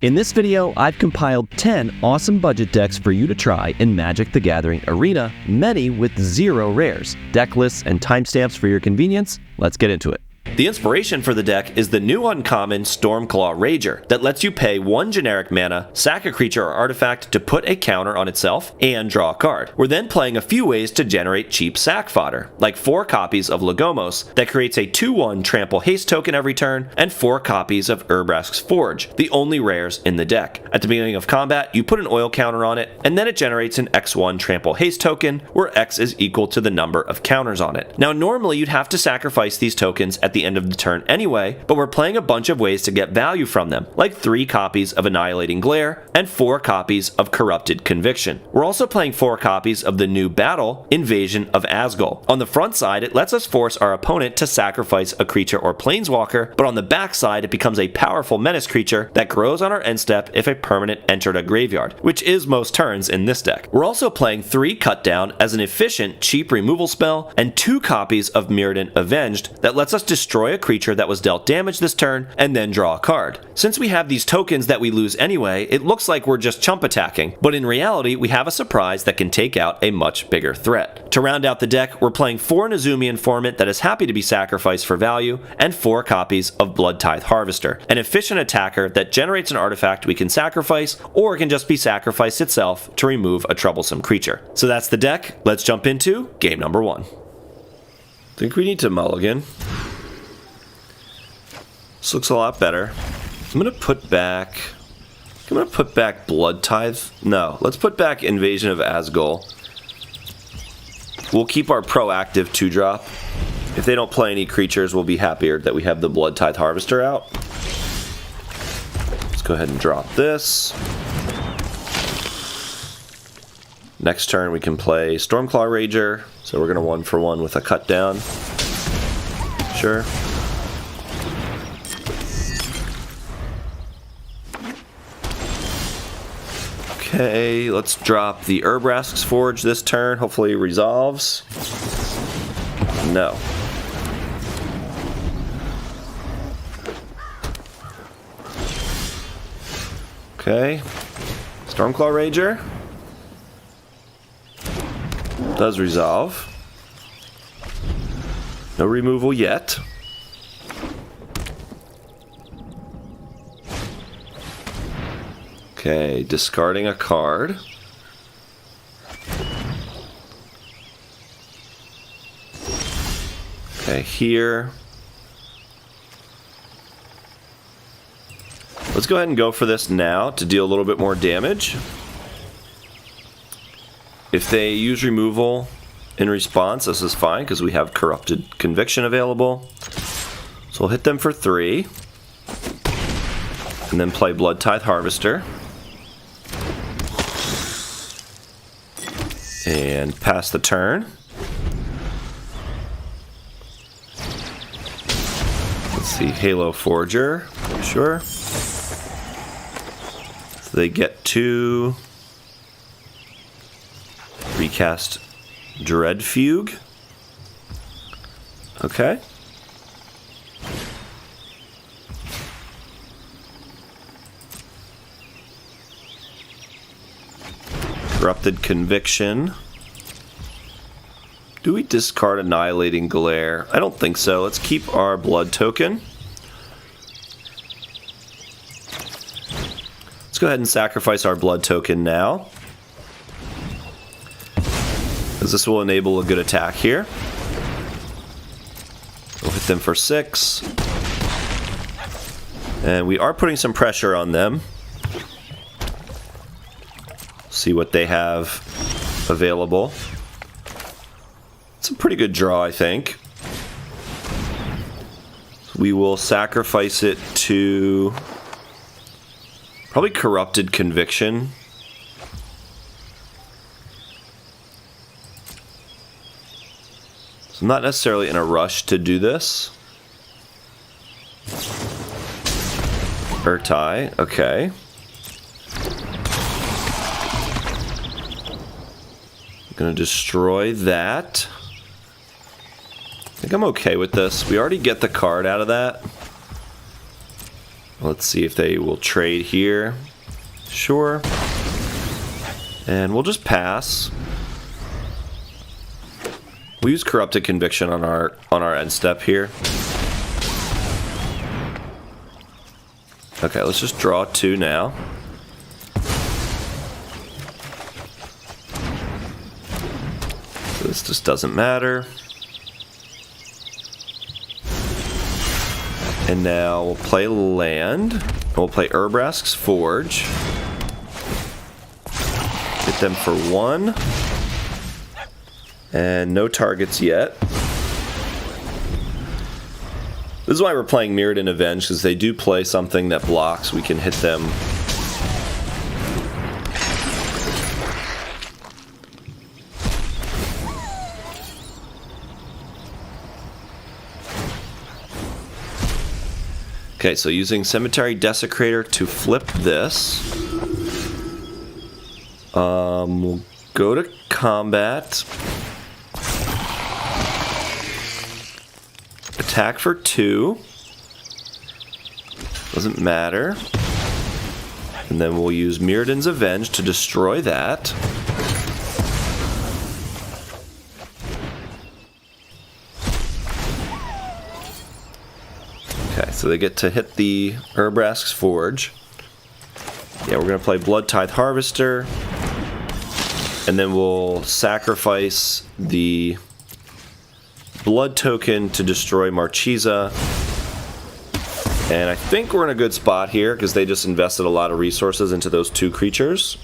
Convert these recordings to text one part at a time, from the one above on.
In this video, I've compiled 10 awesome budget decks for you to try in Magic the Gathering Arena, many with 0 rares. Deck lists and timestamps for your convenience. Let's get into it. The inspiration for the deck is the new uncommon Stormclaw Rager that lets you pay 1 generic mana, sack a creature or artifact to put a counter on itself, and draw a card. We're then playing a few ways to generate cheap sack fodder, like 4 copies of Lagomos that creates a 2/1 trample haste token every turn, and 4 copies of Urbrask's Forge, the only rares in the deck. At the beginning of combat, you put an oil counter on it, and then it generates an X1 trample haste token, where X is equal to the number of counters on it. Now normally you'd have to sacrifice these tokens at the end of the turn anyway, but we're playing a bunch of ways to get value from them, like 3 copies of Annihilating Glare and 4 copies of Corrupted Conviction. We're also playing 4 copies of the new battle, Invasion of Asgul. On the front side, it lets us force our opponent to sacrifice a creature or planeswalker, but on the back side, it becomes a powerful menace creature that grows on our end step if a permanent entered a graveyard, which is most turns in this deck. We're also playing 3 Cut Down as an efficient, cheap removal spell, and 2 copies of Mirrodin Avenged that lets us destroy a creature that was dealt damage this turn and then draw a card. Since we have these tokens that we lose anyway, it looks like we're just chump attacking, but in reality we have a surprise that can take out a much bigger threat. To round out the deck, we're playing 4 Nezumi Informant that is happy to be sacrificed for value, and 4 copies of Blood Tithe Harvester, an efficient attacker that generates an artifact we can sacrifice, or can just be sacrificed itself to remove a troublesome creature. So that's the deck. Let's jump into game number 1. I think we need to mulligan. This looks a lot better. I'm gonna put back Blood Tithe. No, let's put back Invasion of Asgul. We'll keep our proactive 2-drop. If they don't play any creatures, we'll be happier that we have the Blood Tithe Harvester out. Let's go ahead and drop this. Next turn we can play Stormclaw Rager. So we're gonna 1-for-1 with a cut down. Sure. Okay, let's drop the Urbrask's Forge this turn. Hopefully it resolves. No. Okay. Stormclaw Rager. Does resolve. No removal yet. Okay, discarding a card. Okay, here. Let's go ahead and go for this now to deal a little bit more damage. If they use removal in response, this is fine because we have Corrupted Conviction available. So we'll hit them for 3. And then play Blood Tithe Harvester. And pass the turn. Let's see, Halo Forger, sure. So they get to recast Dread Fugue. Okay. Corrupted Conviction. Do we discard Annihilating Glare? I don't think so. Let's keep our blood token. Let's go ahead and sacrifice our blood token now, as this will enable a good attack here. We'll hit them for 6. And we are putting some pressure on them. See what they have available. It's a pretty good draw, I think. We will sacrifice it to probably Corrupted Conviction. So I'm not necessarily in a rush to do this. Urtai, okay. Gonna destroy that. I think I'm okay with this. We already get the card out of that. Let's see if they will trade here. Sure. And we'll just pass. We'll use Corrupted Conviction on our end step here. Okay, let's just draw 2 now. So this just doesn't matter. And now we'll play land. We'll play Urbrask's Forge. Hit them for 1. And no targets yet. This is why we're playing Mirrodin Avenge, because they do play something that blocks. We can hit them. Okay, so using Cemetery Desecrator to flip this. We'll go to combat. Attack for 2. Doesn't matter. And then we'll use Mirrodin's Avenge to destroy that. Okay, so they get to hit the Urbrask's Forge. Yeah, we're going to play Blood Tithe Harvester. And then we'll sacrifice the blood token to destroy Marchesa. And I think we're in a good spot here because they just invested a lot of resources into those 2 creatures.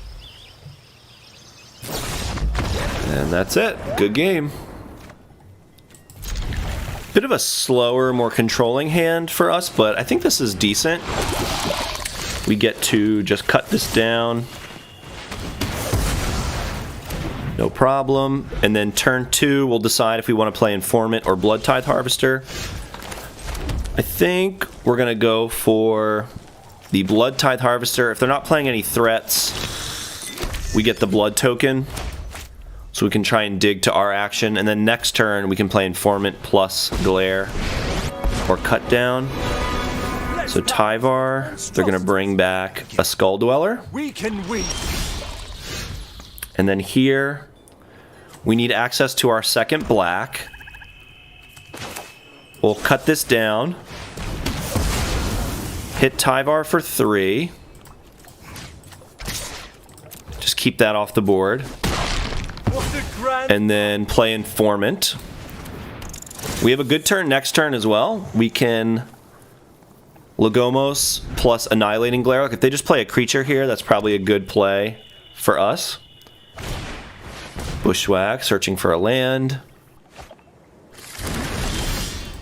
And that's it. Good game. Bit of a slower, more controlling hand for us, but I think this is decent. We get to just cut this down. No problem. And then turn 2, we'll decide if we want to play Informant or Blood Tithe Harvester. I think we're going to go for the Blood Tithe Harvester. If they're not playing any threats, we get the Blood token. So we can try and dig to our action. And then next turn, we can play Informant plus Glare or Cut Down. So Tyvar, they're going to bring back a Skull Dweller. We can win. And then here, we need access to our second black. We'll cut this down. Hit Tyvar for 3. Just keep that off the board. And then play Informant. We have a good turn next turn as well. We can Lagomos plus Annihilating Glare. Like if they just play a creature here, that's probably a good play for us. Bushwhack, searching for a land.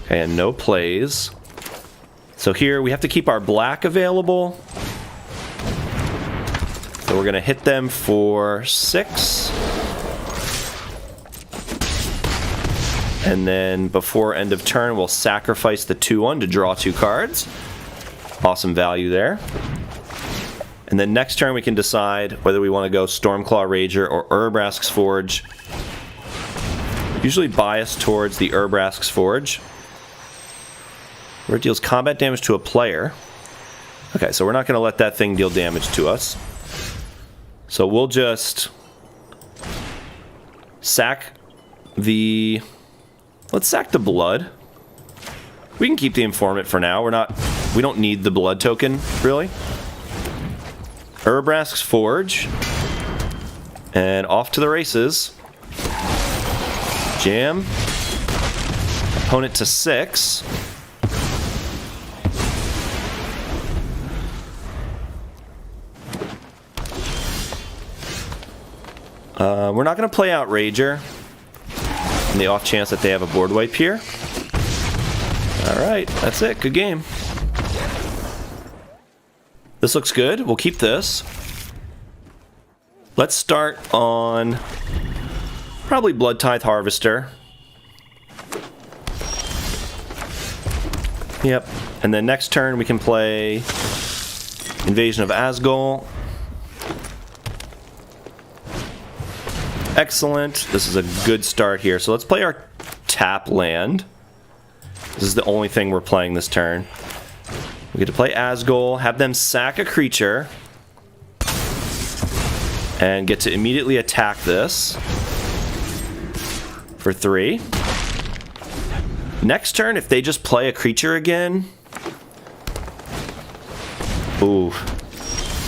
And no plays. So here we have to keep our black available. So we're going to hit them for 6. And then before end of turn, we'll sacrifice the 2/1 to draw 2 cards. Awesome value there. And then next turn we can decide whether we want to go Stormclaw Rager or Urbrask's Forge. Usually biased towards the Urbrask's Forge, where it deals combat damage to a player. Okay, so we're not going to let that thing deal damage to us. So we'll just sack the... Let's sack the blood. We can keep the Informant for now. We don't need the blood token, really. Urbrask's Forge. And off to the races. Jam. Opponent to 6. We're not going to play Outrager in the off chance that they have a board wipe here. Alright, that's it. Good game. This looks good. We'll keep this. Let's start on probably Blood Tithe Harvester. Yep. And then next turn we can play Invasion of Asgol. Excellent. This is a good start here. So let's play our tap land. This is the only thing we're playing this turn. We get to play Asgol, have them sack a creature, and get to immediately attack this for 3. Next turn, if they just play a creature again... Ooh.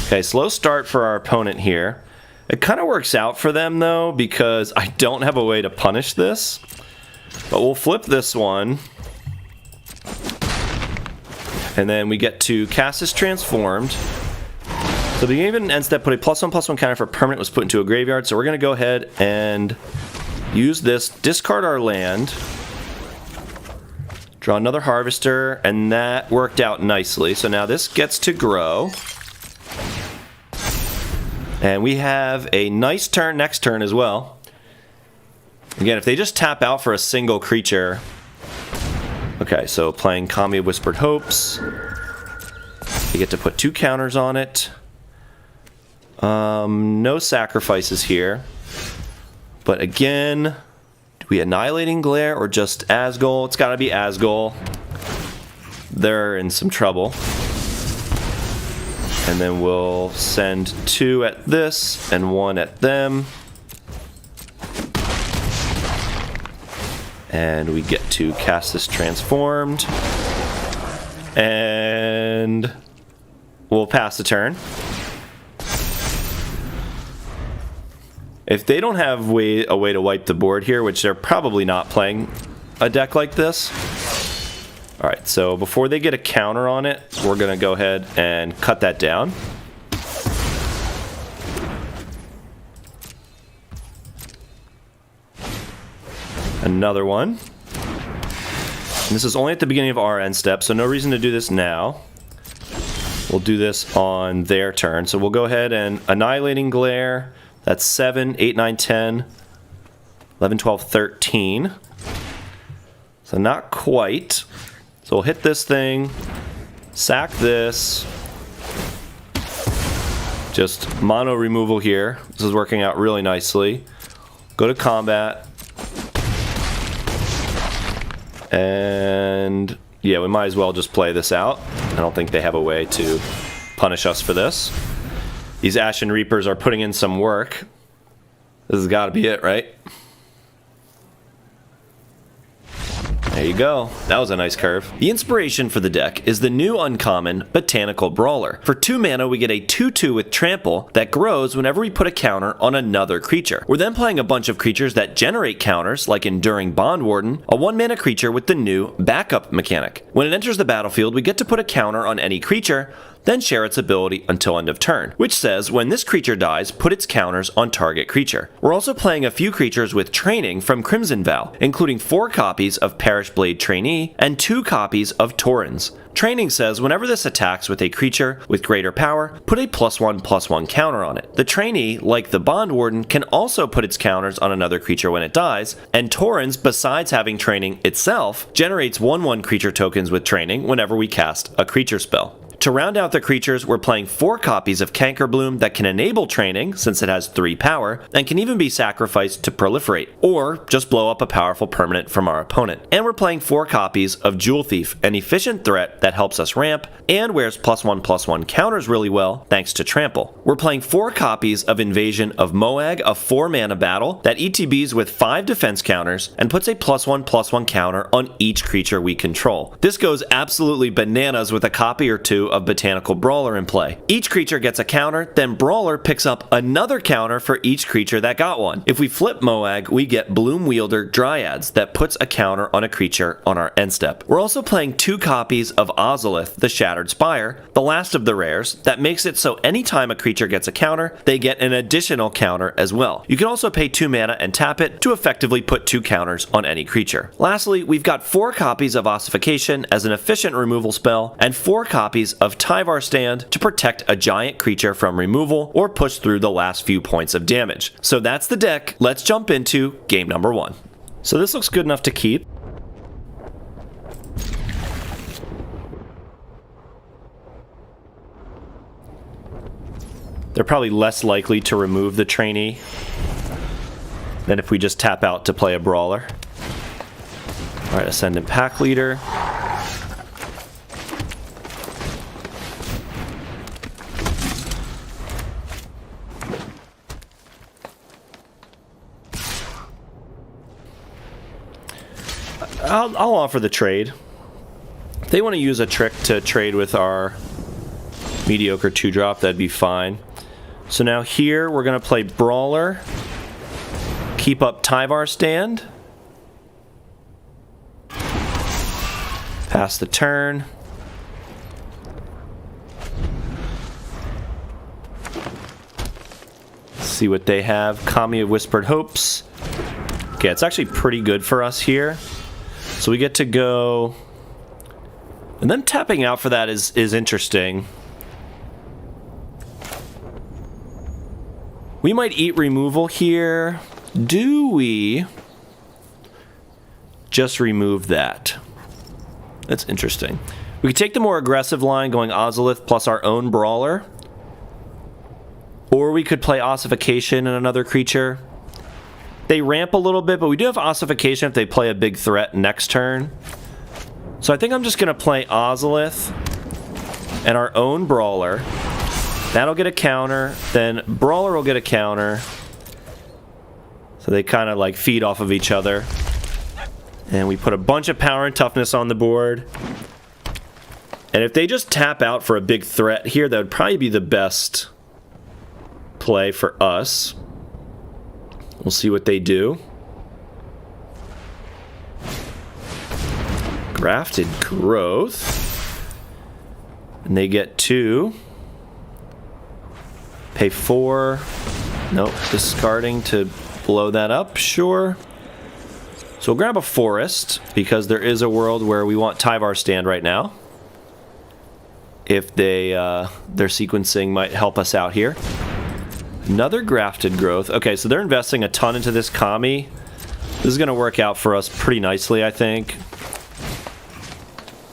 Okay, slow start for our opponent here. It kind of works out for them, though, because I don't have a way to punish this. But we'll flip this one. And then we get to cast this Transformed. So the even end step put a +1/+1 counter for permanent was put into a graveyard. So we're going to go ahead and use this, discard our land, draw another Harvester, and that worked out nicely. So now this gets to grow. And we have a nice turn next turn as well. Again, if they just tap out for a single creature... Okay, so playing Kami of Whispered Hopes. They get to put 2 counters on it. No sacrifices here. But again, do we Annihilating Glare or just Asgol? It's got to be Asgol. They're in some trouble. And then we'll send 2 at this and 1 at them. And we get to cast this Transformed. And we'll pass the turn. If they don't have a way to wipe the board here, which they're probably not playing a deck like this. Alright, so before they get a counter on it, we're going to go ahead and cut that down. Another one. And this is only at the beginning of our end step, so no reason to do this now. We'll do this on their turn. So we'll go ahead and Annihilating Glare. That's 7, 8, 9, 10, 11, 12, 13. So not quite. So we'll hit this thing, sack this. Just mono removal here. This is working out really nicely. Go to combat. And yeah, we might as well just play this out. I don't think they have a way to punish us for this. These Ashen Reapers are putting in some work. This has got to be it, right? There you go. That was a nice curve. The inspiration for the deck is the new uncommon Botanical Brawler. For 2 mana, we get a 2/2 with Trample that grows whenever we put a counter on another creature. We're then playing a bunch of creatures that generate counters, like Enduring Bond Warden, a 1-mana creature with the new Backup mechanic. When it enters the battlefield, we get to put a counter on any creature, then share its ability until end of turn, which says when this creature dies, put its counters on target creature. We're also playing a few creatures with training from Crimson Vow, including 4 copies of Perish Blade Trainee and 2 copies of Torrens. Training says whenever this attacks with a creature with greater power, put a +1/+1 counter on it. The trainee, like the Bond Warden, can also put its counters on another creature when it dies, and Torrens, besides having training itself, generates 1/1 creature tokens with training whenever we cast a creature spell. To round out the creatures, we're playing 4 copies of Cankerbloom that can enable training, since it has 3 power, and can even be sacrificed to proliferate, or just blow up a powerful permanent from our opponent. And we're playing 4 copies of Jewel Thief, an efficient threat that helps us ramp, and wears +1/+1 counters really well, thanks to Trample. We're playing 4 copies of Invasion of Moag, a 4-mana battle that ETBs with 5 defense counters, and puts a +1/+1 counter on each creature we control. This goes absolutely bananas with a copy or 2 of Botanical Brawler in play. Each creature gets a counter, then Brawler picks up another counter for each creature that got one. If we flip Moag, we get Bloom Wielder Dryads that puts a counter on a creature on our end step. We're also playing 2 copies of Ozolith, the Shattered Spire, the last of the rares, that makes it so anytime a creature gets a counter, they get an additional counter as well. You can also pay 2 mana and tap it to effectively put 2 counters on any creature. Lastly, we've got 4 copies of Ossification as an efficient removal spell, and 4 copies of Tyvar Stand to protect a giant creature from removal or push through the last few points of damage. So that's the deck. Let's jump into game number 1. So this looks good enough to keep. They're probably less likely to remove the trainee than if we just tap out to play a Brawler. Alright, Ascendant Pack Leader. I'll offer the trade. If they want to use a trick to trade with our mediocre 2-drop, that'd be fine. So now here we're going to play Brawler, keep up Tyvar Stand, pass the turn. See what they have. Kami of Whispered Hopes. Okay, it's actually pretty good for us here. So we get to go... And them tapping out for that is interesting. We might eat removal here. Do we just remove that? That's interesting. We could take the more aggressive line going Ozolith plus our own Brawler. Or we could play Ossification and another creature. They ramp a little bit, but we do have Ossification if they play a big threat next turn. So I think I'm just going to play Ozolith and our own Brawler. That'll get a counter. Then Brawler will get a counter. So they kind of like feed off of each other. And we put a bunch of power and toughness on the board. And if they just tap out for a big threat here, that would probably be the best play for us. We'll see what they do. Grafted Growth. And they get 2. Pay 4. Nope, discarding to blow that up, sure. So we'll grab a Forest, because there is a world where we want Tyvar Stand right now. If they, their sequencing might help us out here. Another Grafted Growth. Okay, so they're investing a ton into this Kami. This is going to work out for us pretty nicely, I think.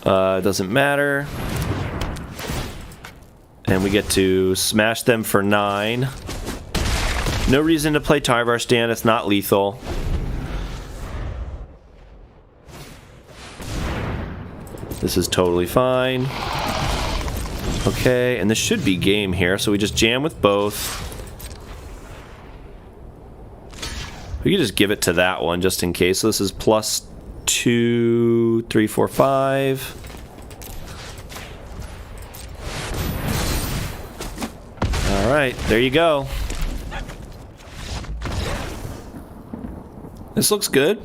It doesn't matter. And we get to smash them for 9. No reason to play Tyvar Stand. It's not lethal. This is totally fine. Okay, and this should be game here. So we just jam with both. We could just give it to that one just in case. So this is plus 2, 3, 4, 5. All right, there you go. This looks good.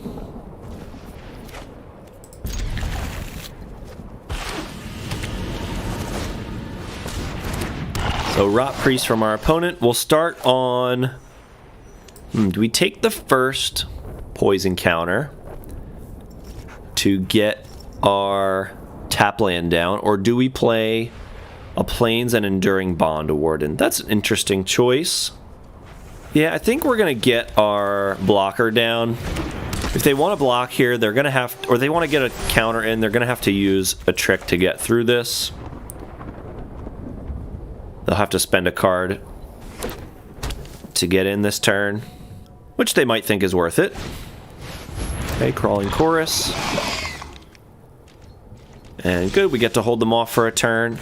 So Rot Priest from our opponent. We'll start on... do we take the first poison counter to get our tap land down, or do we play a Plains and Enduring Bond to Warden? That's an interesting choice. Yeah, I think we're going to get our blocker down. If they want to block here, they're going to have to, or they want to get a counter in, they're going to have to use a trick to get through this. They'll have to spend a card to get in this turn, which they might think is worth it. Okay, Crawling Chorus. And good, we get to hold them off for a turn.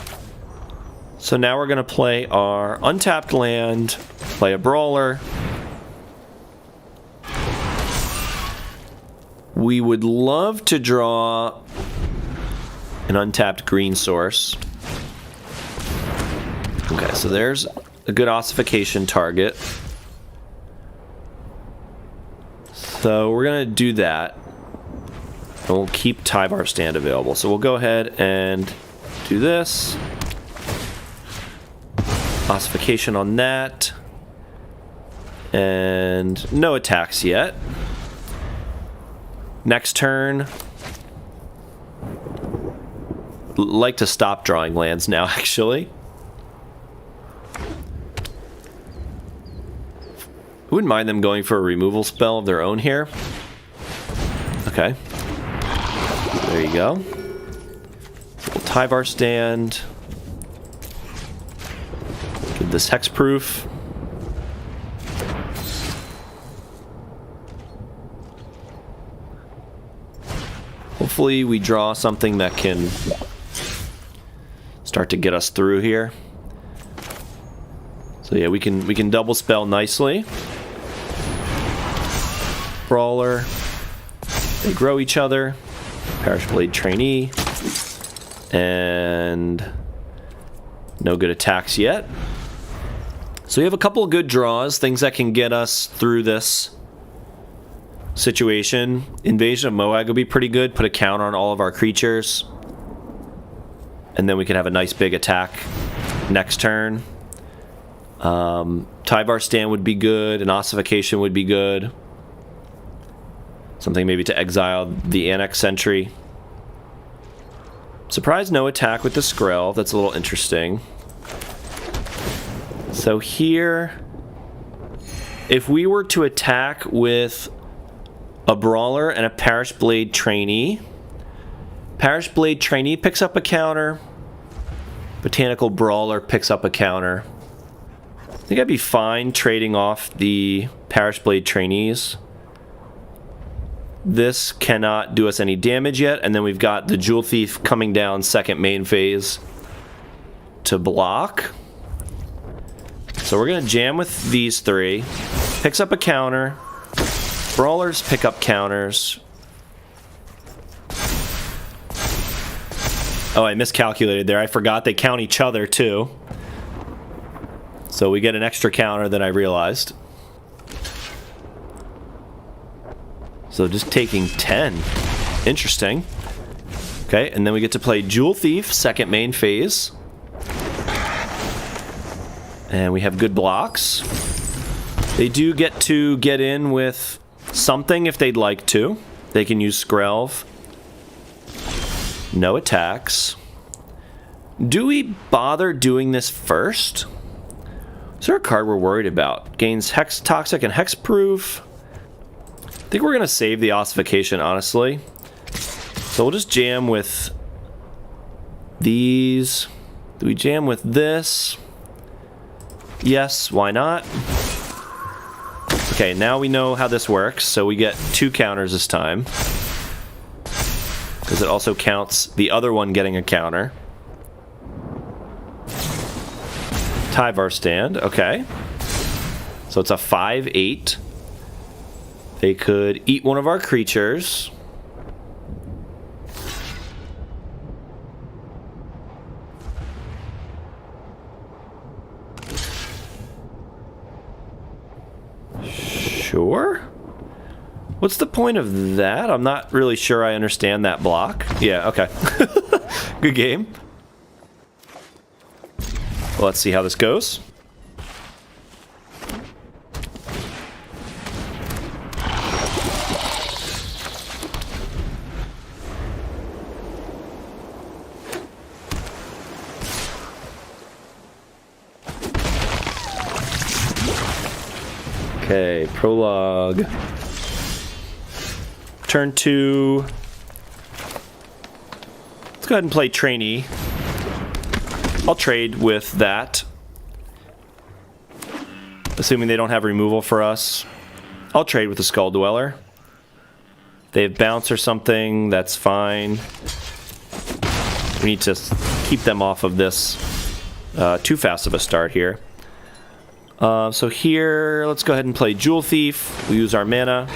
So now we're going to play our untapped land, play a Brawler. We would love to draw an untapped green source. Okay, so there's a good ossification target. So we're going to do that. And we'll keep Tyvar Stand available. So we'll go ahead and do this. Ossification on that. And no attacks yet. Next turn. Like to stop drawing lands now, actually. I wouldn't mind them going for a removal spell of their own here. Okay. There you go. So we'll Tyvar Stand. Give this hexproof. Hopefully we draw something that can start to get us through here. So yeah, we can double spell nicely. Brawler. They grow each other. Parish Blade Trainee. And no good attacks yet. So we have a couple of good draws, things that can get us through this situation. Invasion of Moag would be pretty good. Put a counter on all of our creatures. And then we can have a nice big attack next turn. Tyvar Stand would be good. An Ossification would be good. Something maybe to exile the Annex Sentry. Surprise no attack with the Skrell. That's a little interesting. So here, if we were to attack with a Brawler and a Parish Blade Trainee, Parish Blade Trainee picks up a counter. Botanical Brawler picks up a counter. I think I'd be fine trading off the Parish Blade Trainees. This cannot do us any damage yet, and then we've got the Jewel Thief coming down second main phase to block. So we're going to jam with these three. Picks up a counter. Brawlers pick up counters. Oh, I miscalculated there. I forgot they count each other too. So we get an extra counter than I realized. So just taking 10. Interesting. Okay, and then we get to play Jewel Thief, second main phase. And we have good blocks. They do get to get in with something if they'd like to. They can use Skrelv. No attacks. Do we bother doing this first? Is there a card we're worried about? Gains Hex Toxic and Hexproof. I think we're going to save the Ossification, honestly. So we'll just jam with these. Do we jam with this? Yes, why not? Okay, now we know how this works. So we get 2 counters this time. Because it also counts the other one getting a counter. Tyvar Stand, okay. So it's a 5/8. They could eat one of our creatures. Sure. What's the point of that? I'm not really sure I understand that block. Yeah, okay. Good game. Well, let's see how this goes. Okay, prologue. Turn 2. Let's go ahead and play Trainee. I'll trade with that. Assuming they don't have removal for us. I'll trade with the Skull Dweller. If they have bounce or something, that's fine. We need to keep them off of this too fast of a start here. So here, let's go ahead and play Jewel Thief. We use our mana.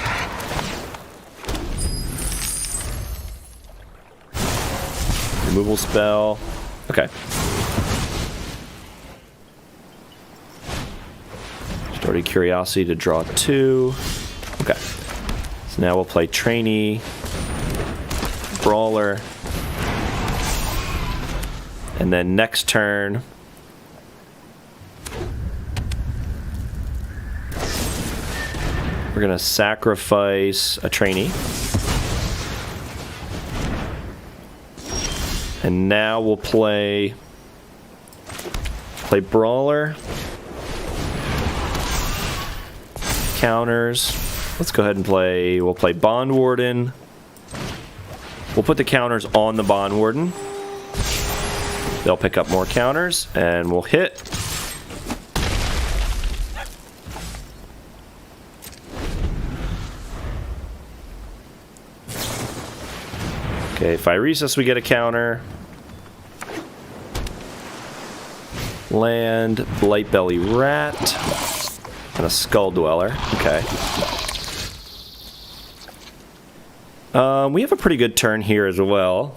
Removal spell. Okay. Started Curiosity to draw 2. Okay. So now we'll play Trainee, Brawler, and then next turn we're gonna sacrifice a Trainee. And now we'll play Brawler. Counters. Let's go ahead and we'll play Bond Warden. We'll put the counters on the Bond Warden. They'll pick up more counters, and we'll hit. Okay, Faeries, we get a counter. Land, Blightbelly Rat, and a Skull Dweller. Okay. We have a pretty good turn here as well.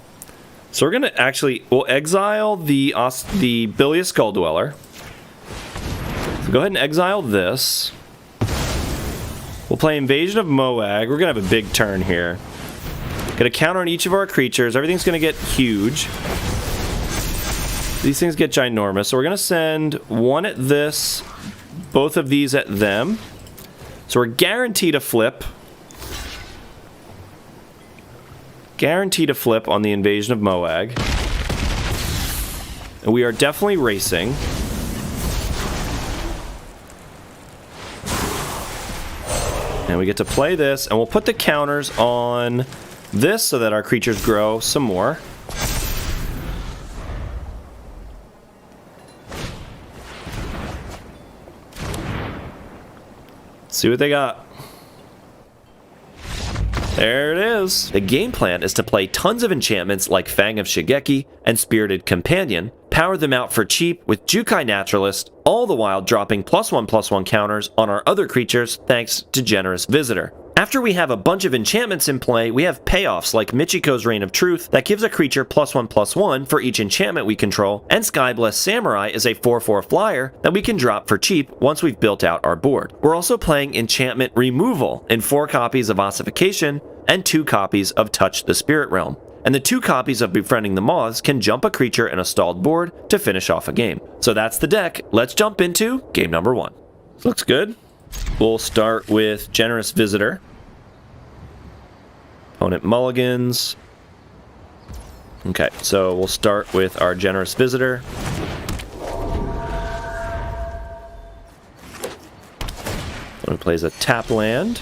So we're going to we'll exile the Bilious Skull Dweller. So go ahead and exile this. We'll play Invasion of Moag. We're going to have a big turn here. Get a counter on each of our creatures. Everything's going to get huge. These things get ginormous. So we're going to send one at this, both of these at them. So we're guaranteed a flip. Guaranteed a flip on the Invasion of Moag. And we are definitely racing. And we get to play this, and we'll put the counters on this so that our creatures grow some more. Let's see what they got. There it is. The game plan is to play tons of enchantments like Fang of Shigeki and Spirited Companion, power them out for cheap with Jukai Naturalist, all the while dropping +1/+1 counters on our other creatures thanks to Generous Visitor. After we have a bunch of enchantments in play, we have payoffs like Michiko's Reign of Truth that gives a creature +1/+1 for each enchantment we control, and Skyblessed Samurai is a 4/4 flyer that we can drop for cheap once we've built out our board. We're also playing enchantment removal in 4 copies of Ossification and 2 copies of Touch the Spirit Realm. And the 2 copies of Befriending the Moths can jump a creature in a stalled board to finish off a game. So that's the deck. Let's jump into game number 1. Looks good. We'll start with Generous Visitor. Opponent mulligans. Okay, so we'll start with our Generous Visitor. Opponent plays a tap land.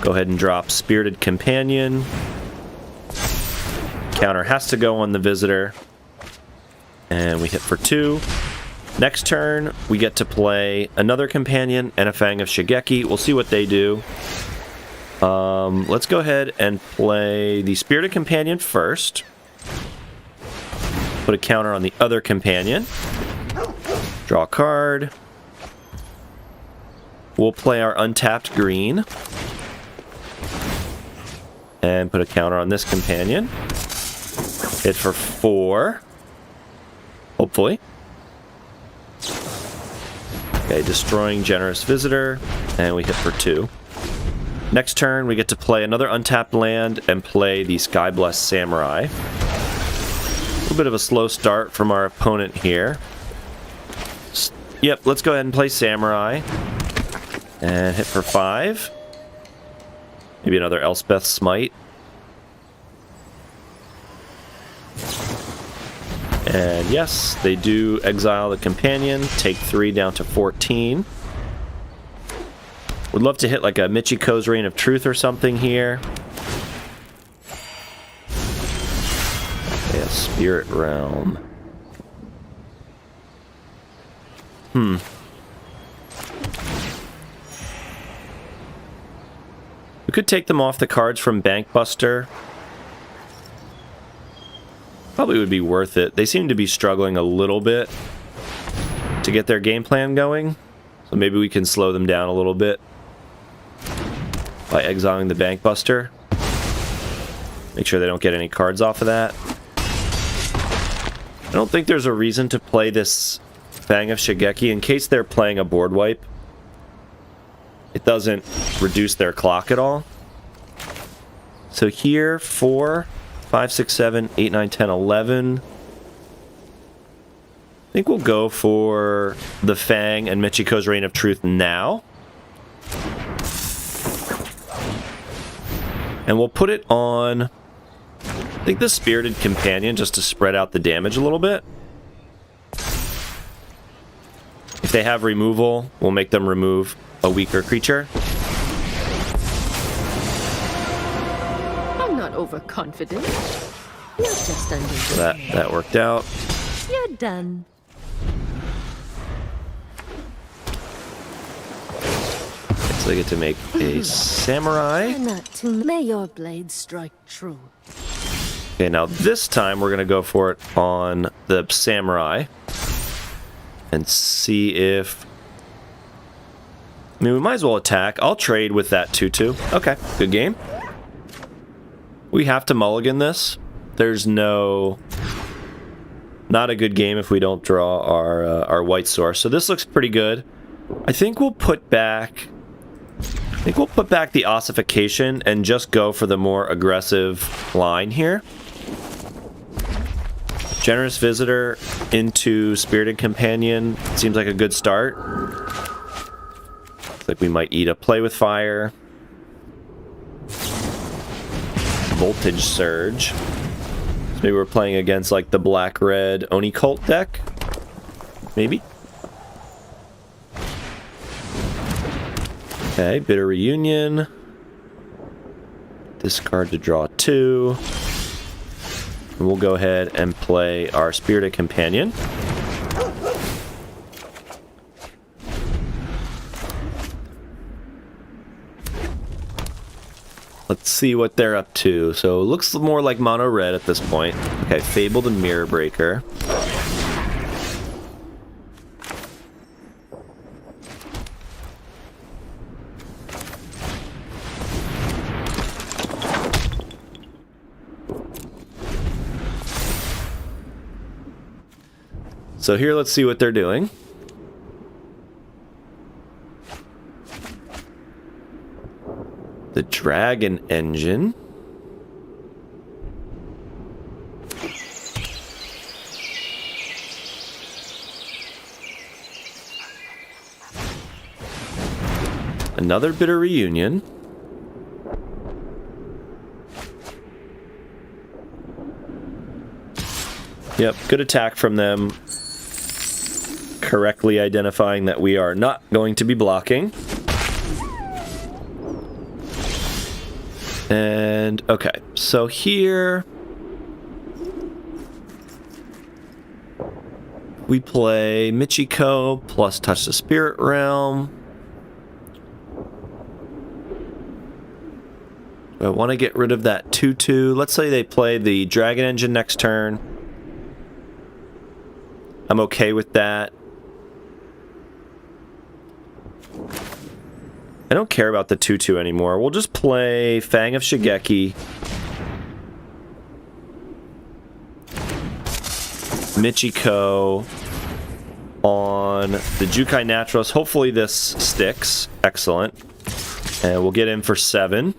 Go ahead and drop Spirited Companion. Counter has to go on the Visitor. And we hit for 2. Next turn, we get to play another Companion and a Fang of Shigeki. We'll see what they do. Let's go ahead and play the Spirited Companion first. Put a counter on the other Companion. Draw a card. We'll play our untapped green. And put a counter on this Companion. Hit for 4. Hopefully. Okay, destroying Generous Visitor. And we hit for 2. Next turn, we get to play another untapped land and play the Skyblessed Samurai. A little bit of a slow start from our opponent here. Yep, let's go ahead and play Samurai. And hit for 5. Maybe another Elspeth Smite. And yes, they do exile the Companion, take 3 down to 14. Would love to hit like a Michiko's Reign of Truth or something here. Yeah, Spirit Realm. We could take them off the cards from Bankbuster. Probably would be worth it. They seem to be struggling a little bit to get their game plan going. So maybe we can slow them down a little bit by exiling the Bankbuster. Make sure they don't get any cards off of that. I don't think there's a reason to play this Fang of Shigeki in case they're playing a board wipe. It doesn't reduce their clock at all. So here, 4, 5, 6, 7, 8, 9, 10, 11. I think we'll go for the Fang and Michiko's Reign of Truth now. And we'll put it on, I think, the Spirited Companion just to spread out the damage a little bit. If they have removal, we'll make them remove a weaker creature. I'm not overconfident. You're just under. So that worked out. You're done. So they get to make a Samurai. Not to. May your blade strike true. Okay, now this time we're going to go for it on the Samurai. And see if... I mean, we might as well attack. I'll trade with that 2/2. Okay, good game. We have to mulligan this. There's not a good game if we don't draw our white source. So this looks pretty good. I think we'll put back the ossification and just go for the more aggressive line here. Generous Visitor into Spirited Companion seems like a good start. Looks like we might eat a Play with Fire. Voltage Surge. So maybe we're playing against like the black-red Oni Cult deck. Maybe. Okay, Bitter Reunion. Discard to draw 2. And we'll go ahead and play our Spirited Companion. Let's see what they're up to. So it looks more like mono red at this point. Okay, Fabled and Mirror Breaker. So here, let's see what they're doing. The Dragon Engine. Another Bitter Reunion. Yep, good attack from them. Correctly identifying that we are not going to be blocking. And, okay, so here we play Michiko plus Touch the Spirit Realm. I want to get rid of that 2/2. Let's say they play the Dragon Engine next turn. I'm okay with that. I don't care about the 2/2 anymore. We'll just play Fang of Shigeki. Michiko on the Jukai Naturalist. Hopefully this sticks. Excellent. And we'll get in for 7.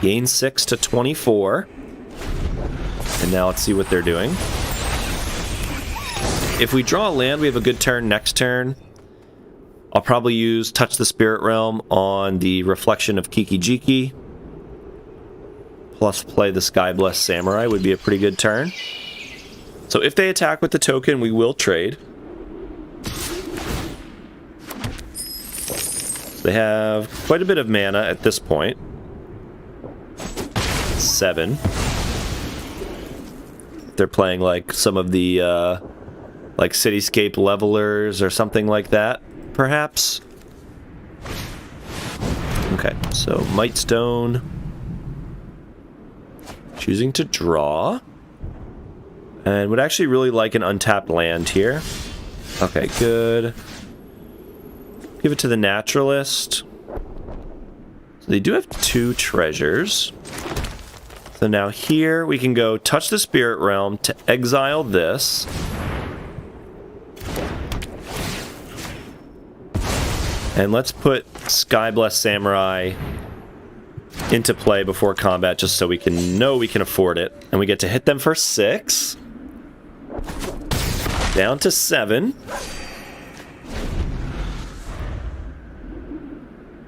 Gain 6 to 24. And now let's see what they're doing. If we draw a land, we have a good turn next turn. I'll probably use Touch the Spirit Realm on the Reflection of Kiki-Jiki. Plus play the Skyblessed Samurai would be a pretty good turn. So if they attack with the token, we will trade. They have quite a bit of mana at this point. 7. They're playing like some of the like Cityscape Levelers or something like that. Perhaps. Okay, so Mightstone. Choosing to draw. And would actually really like an untapped land here. Okay, good. Give it to the Naturalist. So they do have 2 treasures. So now here we can go Touch the Spirit Realm to exile this. And let's put Skyblessed Samurai into play before combat just so we can know we can afford it. And we get to hit them for 6. Down to 7.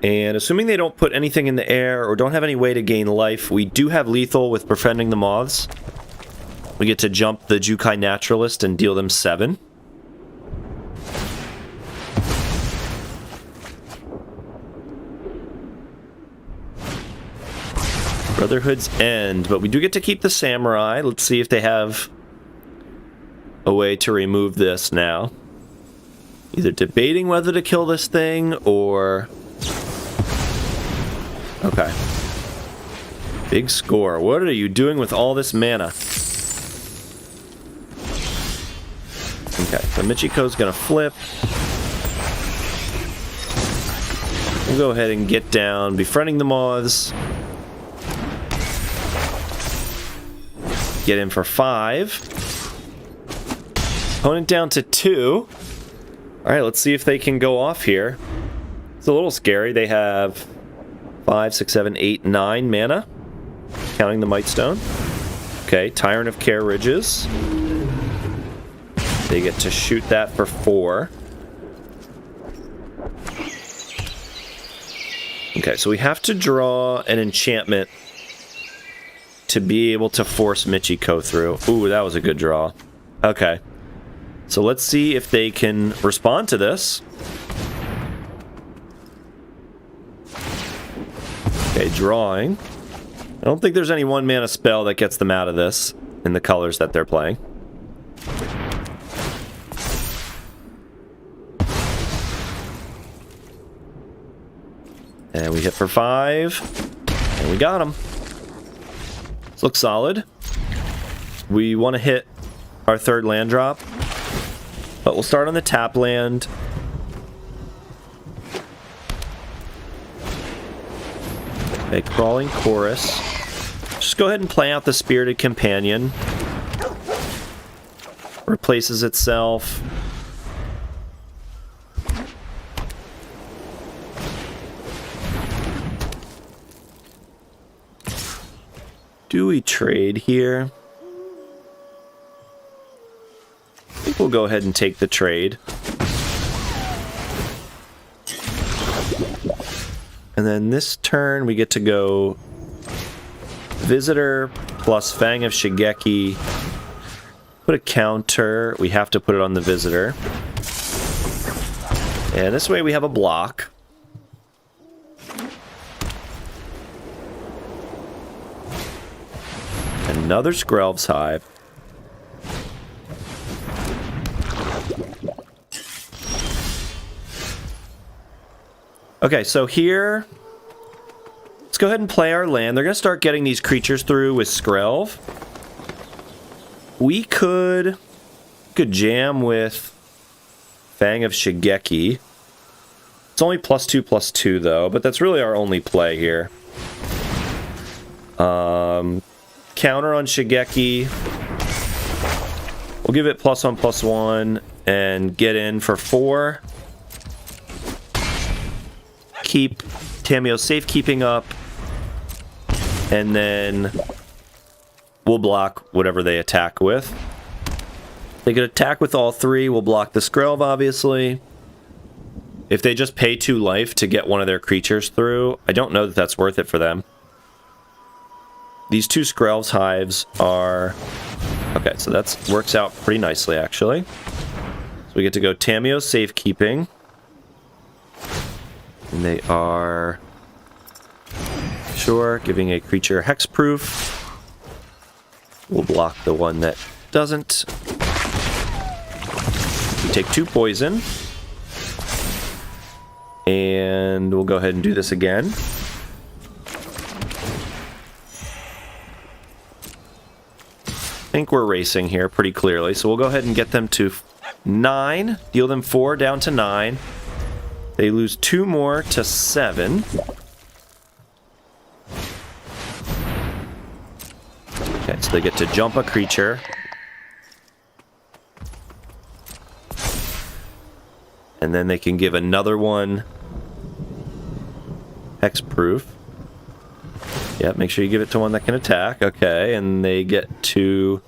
And assuming they don't put anything in the air or don't have any way to gain life, we do have lethal with Befriending the Moths. We get to jump the Jukai Naturalist and deal them 7. Brotherhood's End, but we do get to keep the Samurai. Let's see if they have a way to remove this now. Either debating whether to kill this thing or... Okay. Big score. What are you doing with all this mana? Okay, so Michiko's gonna flip. We'll go ahead and get down Befriending the Moths. Get in for 5. Opponent down to 2. Alright, let's see if they can go off here. It's a little scary. They have 5, 6, 7, 8, 9 mana, counting the Mightstone. Okay, Tyrant of Care Ridges. They get to shoot that for 4. Okay, so we have to draw an enchantment to be able to force Michiko through. Ooh, that was a good draw. Okay. So let's see if they can respond to this. Okay, drawing. I don't think there's any 1-mana spell that gets them out of this in the colors that they're playing. And we hit for 5. And we got him. This looks solid. We want to hit our 3rd land drop. But we'll start on the tap land. A Crawling Chorus. Just go ahead and play out the Spirited Companion. Replaces itself. Do we trade here? I think we'll go ahead and take the trade. And then this turn we get to go Visitor plus Fang of Shigeki. Put a counter. We have to put it on the Visitor. And this way we have a block. Another Skrelv's Hive. Okay, so here, let's go ahead and play our land. They're going to start getting these creatures through with Skrelv. We could jam with Fang of Shigeki. It's only +2/+2 though, but that's really our only play here. Counter on Shigeki. We'll give it +1/+1 and get in for 4. Keep Tamio's safekeeping up, and then we'll block whatever they attack with. They could attack with all 3. We'll block the Skrelv, obviously. If they just pay 2 life to get one of their creatures through, I don't know that that's worth it for them. These 2 Skrelv's Hives are... Okay, so that works out pretty nicely, actually. So we get to go Tamio's safekeeping. And they are... Sure, giving a creature hexproof. We'll block the one that doesn't. We take 2 poison. And we'll go ahead and do this again. I think we're racing here pretty clearly, so we'll go ahead and get them to 9. Deal them 4 down to 9. They lose 2 more to 7. Okay, so they get to jump a creature. And then they can give another one hexproof. Yeah, make sure you give it to one that can attack. Okay, and they get to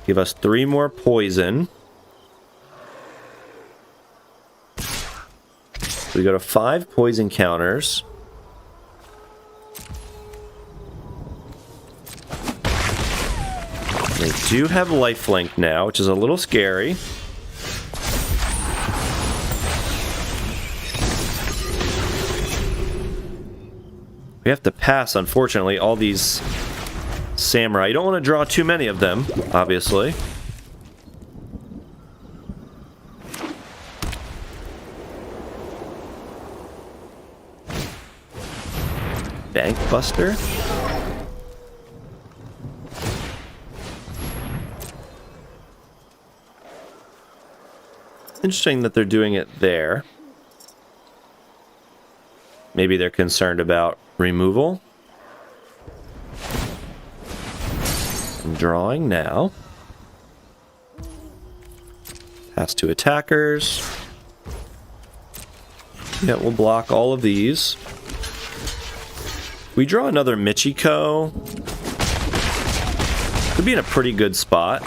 give us 3 more poison. So we go to 5 poison counters. They do have lifelink now, which is a little scary. We have to pass, unfortunately, all these samurai. You don't want to draw too many of them, obviously. Bankbuster. Interesting that they're doing it there. Maybe they're concerned about removal. I'm drawing now. Pass to attackers. Yeah, we'll block all of these. We draw another Michiko. Could be in a pretty good spot.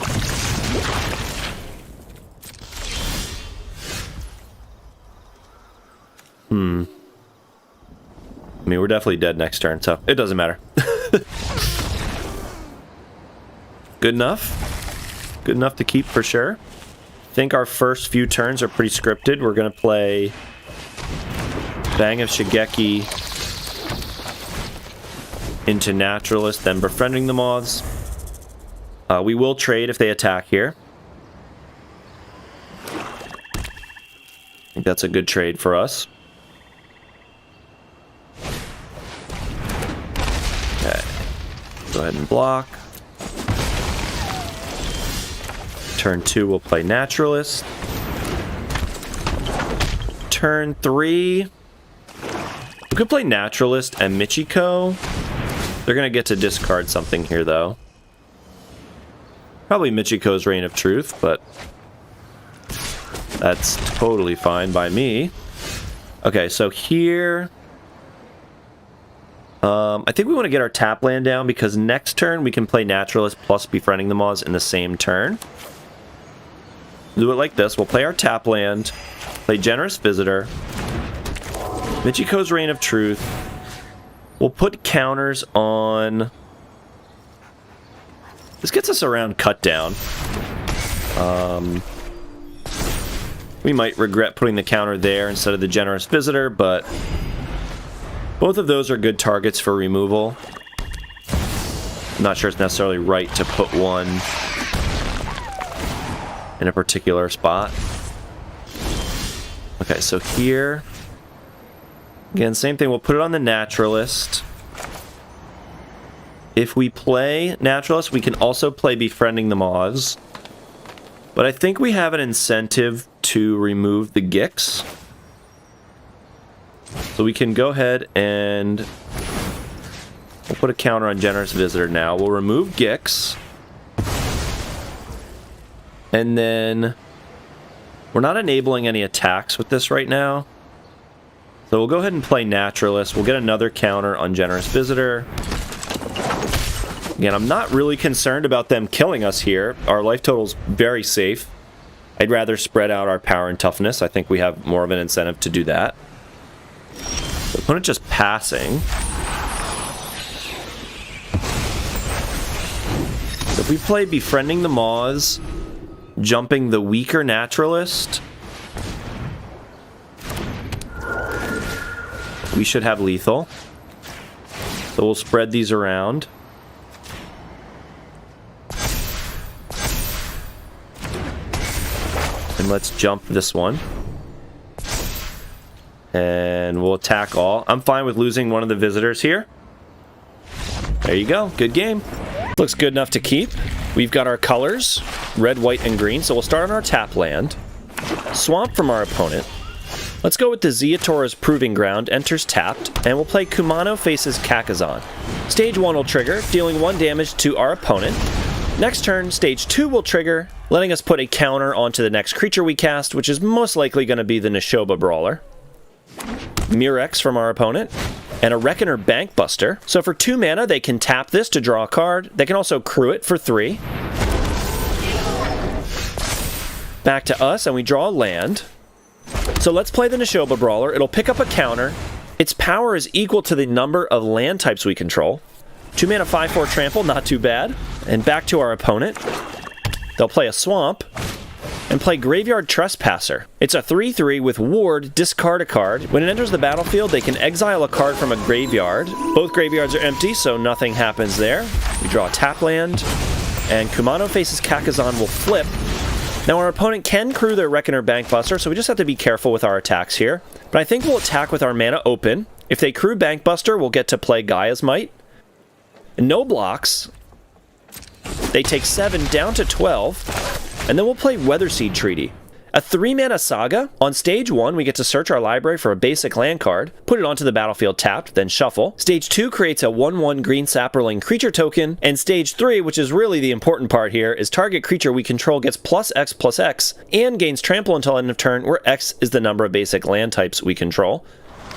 I mean, we're definitely dead next turn, so it doesn't matter. Good enough. Good enough to keep for sure. I think our first few turns are pretty scripted. We're going to play Bang of Shigeki into Naturalist, then Befriending the Moths. We will trade if they attack here. I think that's a good trade for us. Okay. Go ahead and block. Turn 2, we'll play Naturalist. Turn 3, we could play Naturalist and Michiko. They're going to get to discard something here, though. Probably Michiko's Reign of Truth, but that's totally fine by me. Okay, so here... I think we want to get our tap land down because next turn we can play Naturalist plus Befriending the Moths in the same turn. Do it like this. We'll play our tap land, play Generous Visitor, Michiko's Reign of Truth. We'll put counters on... This gets us around Cut Down. We might regret putting the counter there instead of the Generous Visitor, but both of those are good targets for removal. I'm not sure it's necessarily right to put one in a particular spot. Okay, so here, again, same thing. We'll put it on the Naturalist. If we play Naturalist, we can also play Befriending the Moths. But I think we have an incentive to remove the Gix. So we can go ahead and we'll put a counter on Generous Visitor now. We'll remove Gix. And then we're not enabling any attacks with this right now. So we'll go ahead and play Naturalist. We'll get another counter on Generous Visitor. Again, I'm not really concerned about them killing us here. Our life total's very safe. I'd rather spread out our power and toughness. I think we have more of an incentive to do that. The opponent just passing. If we play Befriending the Moths, jumping the weaker Naturalist, we should have lethal. So we'll spread these around. And let's jump this one. And we'll attack all. I'm fine with losing one of the visitors here. There you go. Good game. Looks good enough to keep. We've got our colors, red, white, and green. So we'll start on our tap land. Swamp from our opponent. Let's go with the Zeatora's Proving Ground. Enters tapped. And we'll play Kumano faces Kakazan. Stage 1 will trigger, dealing 1 damage to our opponent. Next turn, stage 2 will trigger, letting us put a counter onto the next creature we cast, which is most likely going to be the Neshoba Brawler. Murex from our opponent, and a Reckoner Bankbuster. So for 2 mana, they can tap this to draw a card. They can also crew it for 3. Back to us, and we draw a land. So let's play the Neshoba Brawler. It'll pick up a counter. Its power is equal to the number of land types we control. 2 mana 5/4 trample, not too bad. And back to our opponent. They'll play a swamp and play Graveyard Trespasser. It's a 3/3 with ward, discard a card. When it enters the battlefield, they can exile a card from a graveyard. Both graveyards are empty, so nothing happens there. We draw a tap land, and Kumano faces Kakazan will flip. Now our opponent can crew their Reckoner Bankbuster, so we just have to be careful with our attacks here. But I think we'll attack with our mana open. If they crew Bankbuster, we'll get to play Gaia's Might. No blocks. They take 7 down to 12. And then we'll play Weatherseed Treaty. A 3-mana Saga. On stage 1, we get to search our library for a basic land card, put it onto the battlefield tapped, then shuffle. Stage 2 creates a 1/1 green sapperling creature token, and stage 3, which is really the important part here, is target creature we control gets +X/+X and gains trample until end of turn, where X is the number of basic land types we control.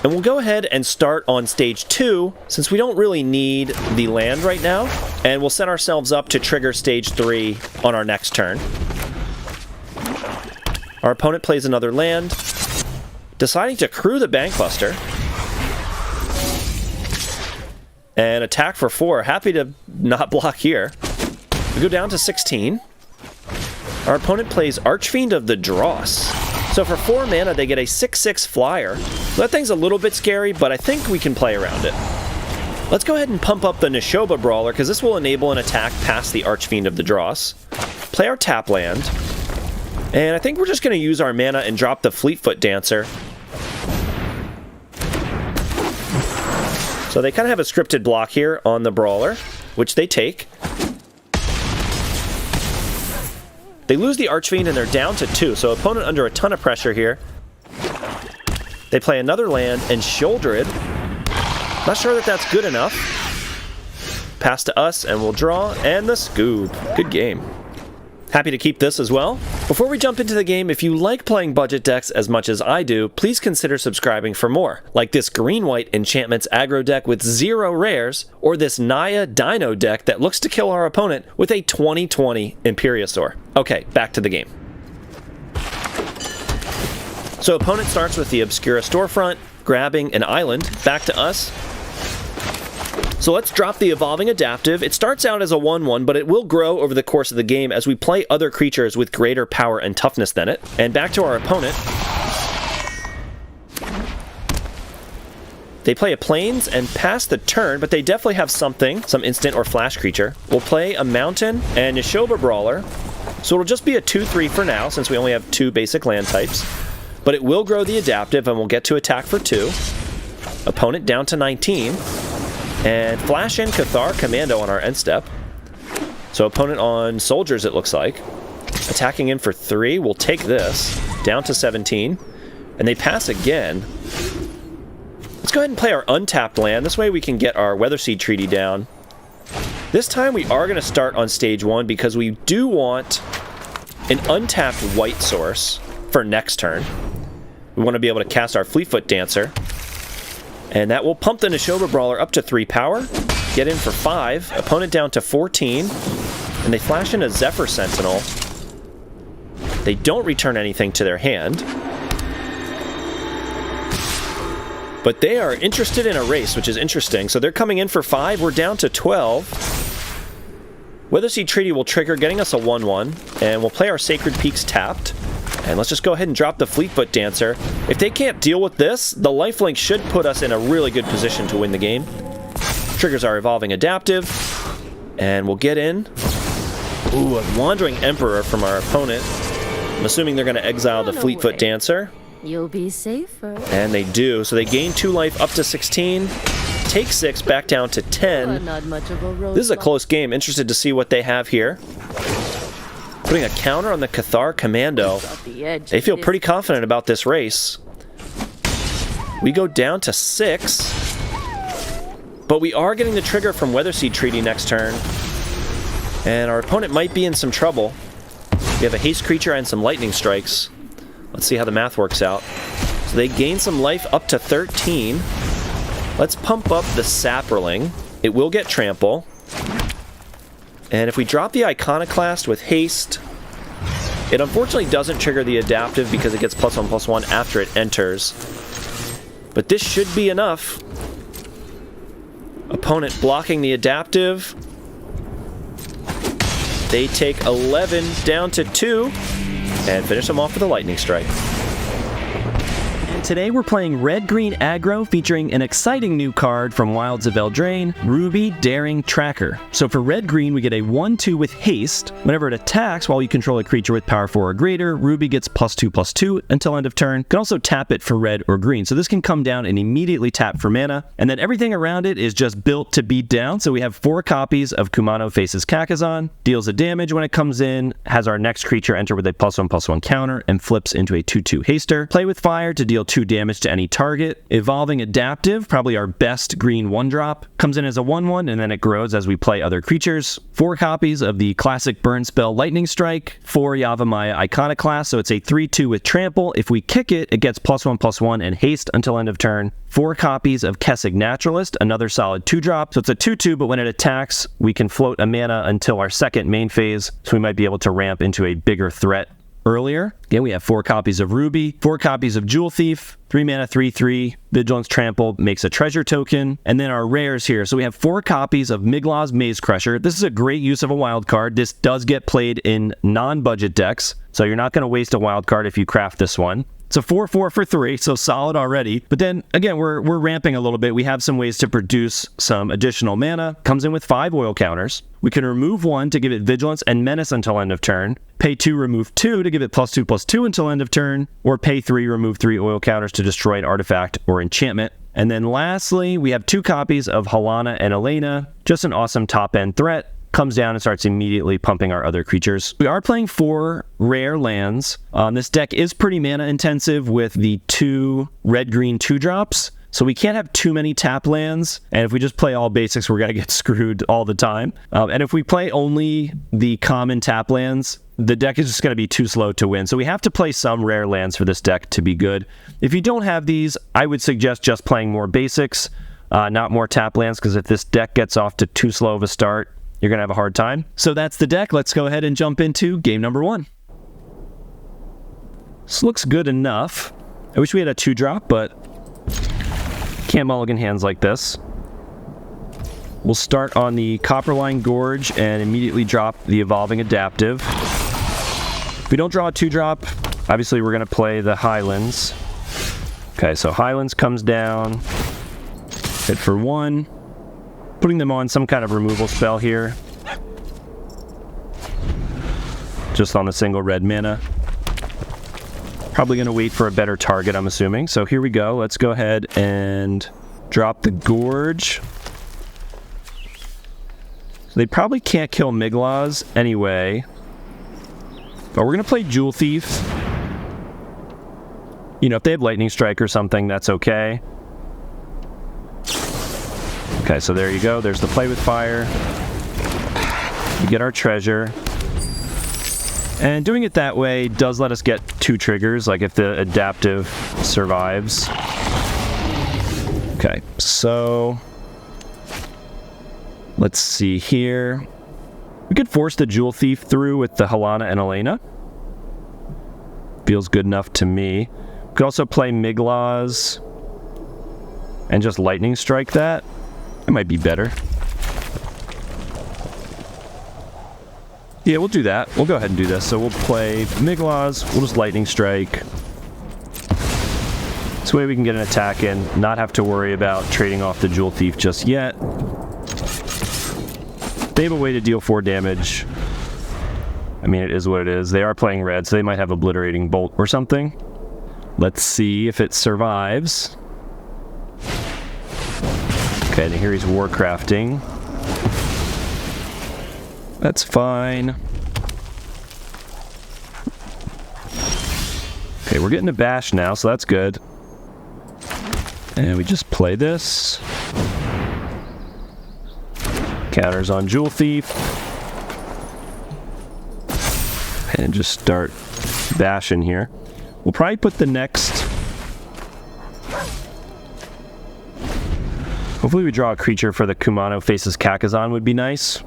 And we'll go ahead and start on stage 2, since we don't really need the land right now, and we'll set ourselves up to trigger stage 3 on our next turn. Our opponent plays another land, deciding to crew the Bankbuster and attack for 4. Happy to not block here. We go down to 16. Our opponent plays Archfiend of the Dross. So for 4 mana, they get a 6/6 flyer. That thing's a little bit scary, but I think we can play around it. Let's go ahead and pump up the Neshoba Brawler, because this will enable an attack past the Archfiend of the Dross. Play our tap land. And I think we're just going to use our mana and drop the Fleetfoot Dancer. So they kind of have a scripted block here on the Brawler, which they take. They lose the Archfiend and they're down to 2, so opponent under a ton of pressure here. They play another land and shoulder it. Not sure that that's good enough. Pass to us and we'll draw, and the scoop. Good game. Happy to keep this as well. Before we jump into the game, if you like playing budget decks as much as I do, please consider subscribing for more, like this green-white Enchantments aggro deck with 0 rares, or this Naya Dino deck that looks to kill our opponent with a 2020 Imperiosaur. Okay, back to the game. So opponent starts with the Obscura Storefront, grabbing an island, back to us. So let's drop the Evolving Adaptive. It starts out as a 1/1, but it will grow over the course of the game as we play other creatures with greater power and toughness than it. And back to our opponent. They play a Plains and pass the turn, but they definitely have something, some instant or flash creature. We'll play a Mountain and Neshoba Brawler. So it'll just be a 2/3 for now, since we only have 2 basic land types. But it will grow the Adaptive, and we'll get to attack for 2. Opponent down to 19. And flash in Cathar Commando on our end step. So opponent on Soldiers, it looks like. Attacking in for 3. We'll take this. Down to 17. And they pass again. Let's go ahead and play our untapped land. This way we can get our Weatherseed Treaty down. This time we are going to start on stage 1 because we do want an untapped white source for next turn. We want to be able to cast our Fleetfoot Dancer. And that will pump the Neshoba Brawler up to 3 power. Get in for 5. Opponent down to 14. And they flash in a Zephyr Sentinel. They don't return anything to their hand. But they are interested in a race, which is interesting. So they're coming in for 5. We're down to 12. Weatherseed Treaty will trigger, getting us a 1/1. And we'll play our Sacred Peaks tapped. And let's just go ahead and drop the Fleetfoot Dancer. If they can't deal with this, the lifelink should put us in a really good position to win the game. Triggers our Evolving Adaptive. And we'll get in. Ooh, a Wandering Emperor from our opponent. I'm assuming they're going to exile the Fleetfoot Dancer. You'll be safer. And they do. So they gain 2 life up to 16. Take 6 back down to 10. Not much of a This is a close game. Interested to see what they have here. Putting a counter on the Cathar Commando. They feel pretty confident about this race. We go down to 6. But we are getting the trigger from Weatherseed Treaty next turn. And our opponent might be in some trouble. We have a haste creature and some lightning strikes. Let's see how the math works out. So they gain some life up to 13. Let's pump up the Sapperling. It will get trample. And if we drop the Iconoclast with haste, it unfortunately doesn't trigger the Adaptive because it gets +1/+1 after it enters. But this should be enough. Opponent blocking the Adaptive. They take 11 down to 2 and finish them off with a Lightning Strike. And today we're playing Red-Green Aggro featuring an exciting new card from Wilds of Eldraine, Ruby Daring Tracker. So for Red-Green, we get a 1/2 with haste. Whenever it attacks while you control a creature with power 4 or greater, Ruby gets +2/+2 until end of turn. You can also tap it for red or green. So this can come down and immediately tap for mana. And then everything around it is just built to beat down. So we have 4 copies of Kumano Faces Kakazan, deals a damage when it comes in, has our next creature enter with a +1/+1 counter, and flips into a 2/2 haster. Play with fire to deal 2 damage to any target. Evolving Adaptive, probably our best green 1-drop, comes in as a 1/1 and then it grows as we play other creatures. 4 copies of the classic burn spell Lightning Strike, 4 Yavimaya Iconoclast, so it's a 3/2 with trample. If we kick it, it gets +1/+1 and haste until end of turn. 4 copies of Kessig Naturalist, another solid 2-drop, so it's a 2/2, but when it attacks, we can float a mana until our second main phase, so we might be able to ramp into a bigger threat earlier. Again, we have 4 copies of Ruby, 4 copies of Jewel Thief, 3 mana 3/3, Vigilance Trample makes a treasure token, and then our rares here. So we have 4 copies of Miglaz Maze Crusher. This is a great use of a wild card. This does get played in non-budget decks, so you're not going to waste a wild card if you craft this one. It's a 4/4 for 3, so solid already. But then, again, we're ramping a little bit. We have some ways to produce some additional mana. Comes in with 5 oil counters. We can remove 1 to give it Vigilance and Menace until end of turn. Pay 2, remove 2 to give it +2/+2 until end of turn. Or pay 3, remove 3 oil counters to destroy an artifact or enchantment. And then lastly, we have 2 copies of Halana and Elena. Just an awesome top-end threat. Comes down and starts immediately pumping our other creatures. We are playing 4 rare lands. This deck is pretty mana intensive with the 2 red-green 2-drops. So we can't have too many tap lands. And if we just play all basics, we're going to get screwed all the time. And if we play only the common tap lands, the deck is just going to be too slow to win. So we have to play some rare lands for this deck to be good. If you don't have these, I would suggest just playing more basics, not more tap lands, because if this deck gets off to too slow of a start, you're going to have a hard time. So that's the deck. Let's go ahead and jump into game number 1. This looks good enough. I wish we had a 2-drop, but can't mulligan hands like this. We'll start on the Copperline Gorge and immediately drop the Evolving Adaptive. If we don't draw a 2-drop, obviously we're going to play the Highlands. Okay, so Highlands comes down. Hit for 1. Putting them on some kind of removal spell here. Just on a single red mana. Probably going to wait for a better target, I'm assuming. So here we go. Let's go ahead and drop the Gorge. So they probably can't kill Miglaz anyway. But we're going to play Jewel Thief. You know, if they have Lightning Strike or something, that's okay. Okay, so there you go. There's the play with fire. We get our treasure. And doing it that way does let us get 2 triggers, like if the adaptive survives. Okay, so let's see here. We could force the Jewel Thief through with the Halana and Elena. Feels good enough to me. We could also play Miglaz and just Lightning Strike that. It might be better. Yeah, we'll do that. We'll go ahead and do this. So we'll play Miglaz. We'll just Lightning Strike. This way we can get an attack in, not have to worry about trading off the Jewel Thief just yet. They have a way to deal 4 damage. I mean, it is what it is. They are playing red, so they might have Obliterating Bolt or something. Let's see if it survives. Okay, and here he's Warcrafting. That's fine. Okay, we're getting a bash now, so that's good. And we just play this. Counters on Jewel Thief. And just start bashing here. We'll probably put the next... Hopefully we draw a creature for the Kumano Faces Kakazan would be nice.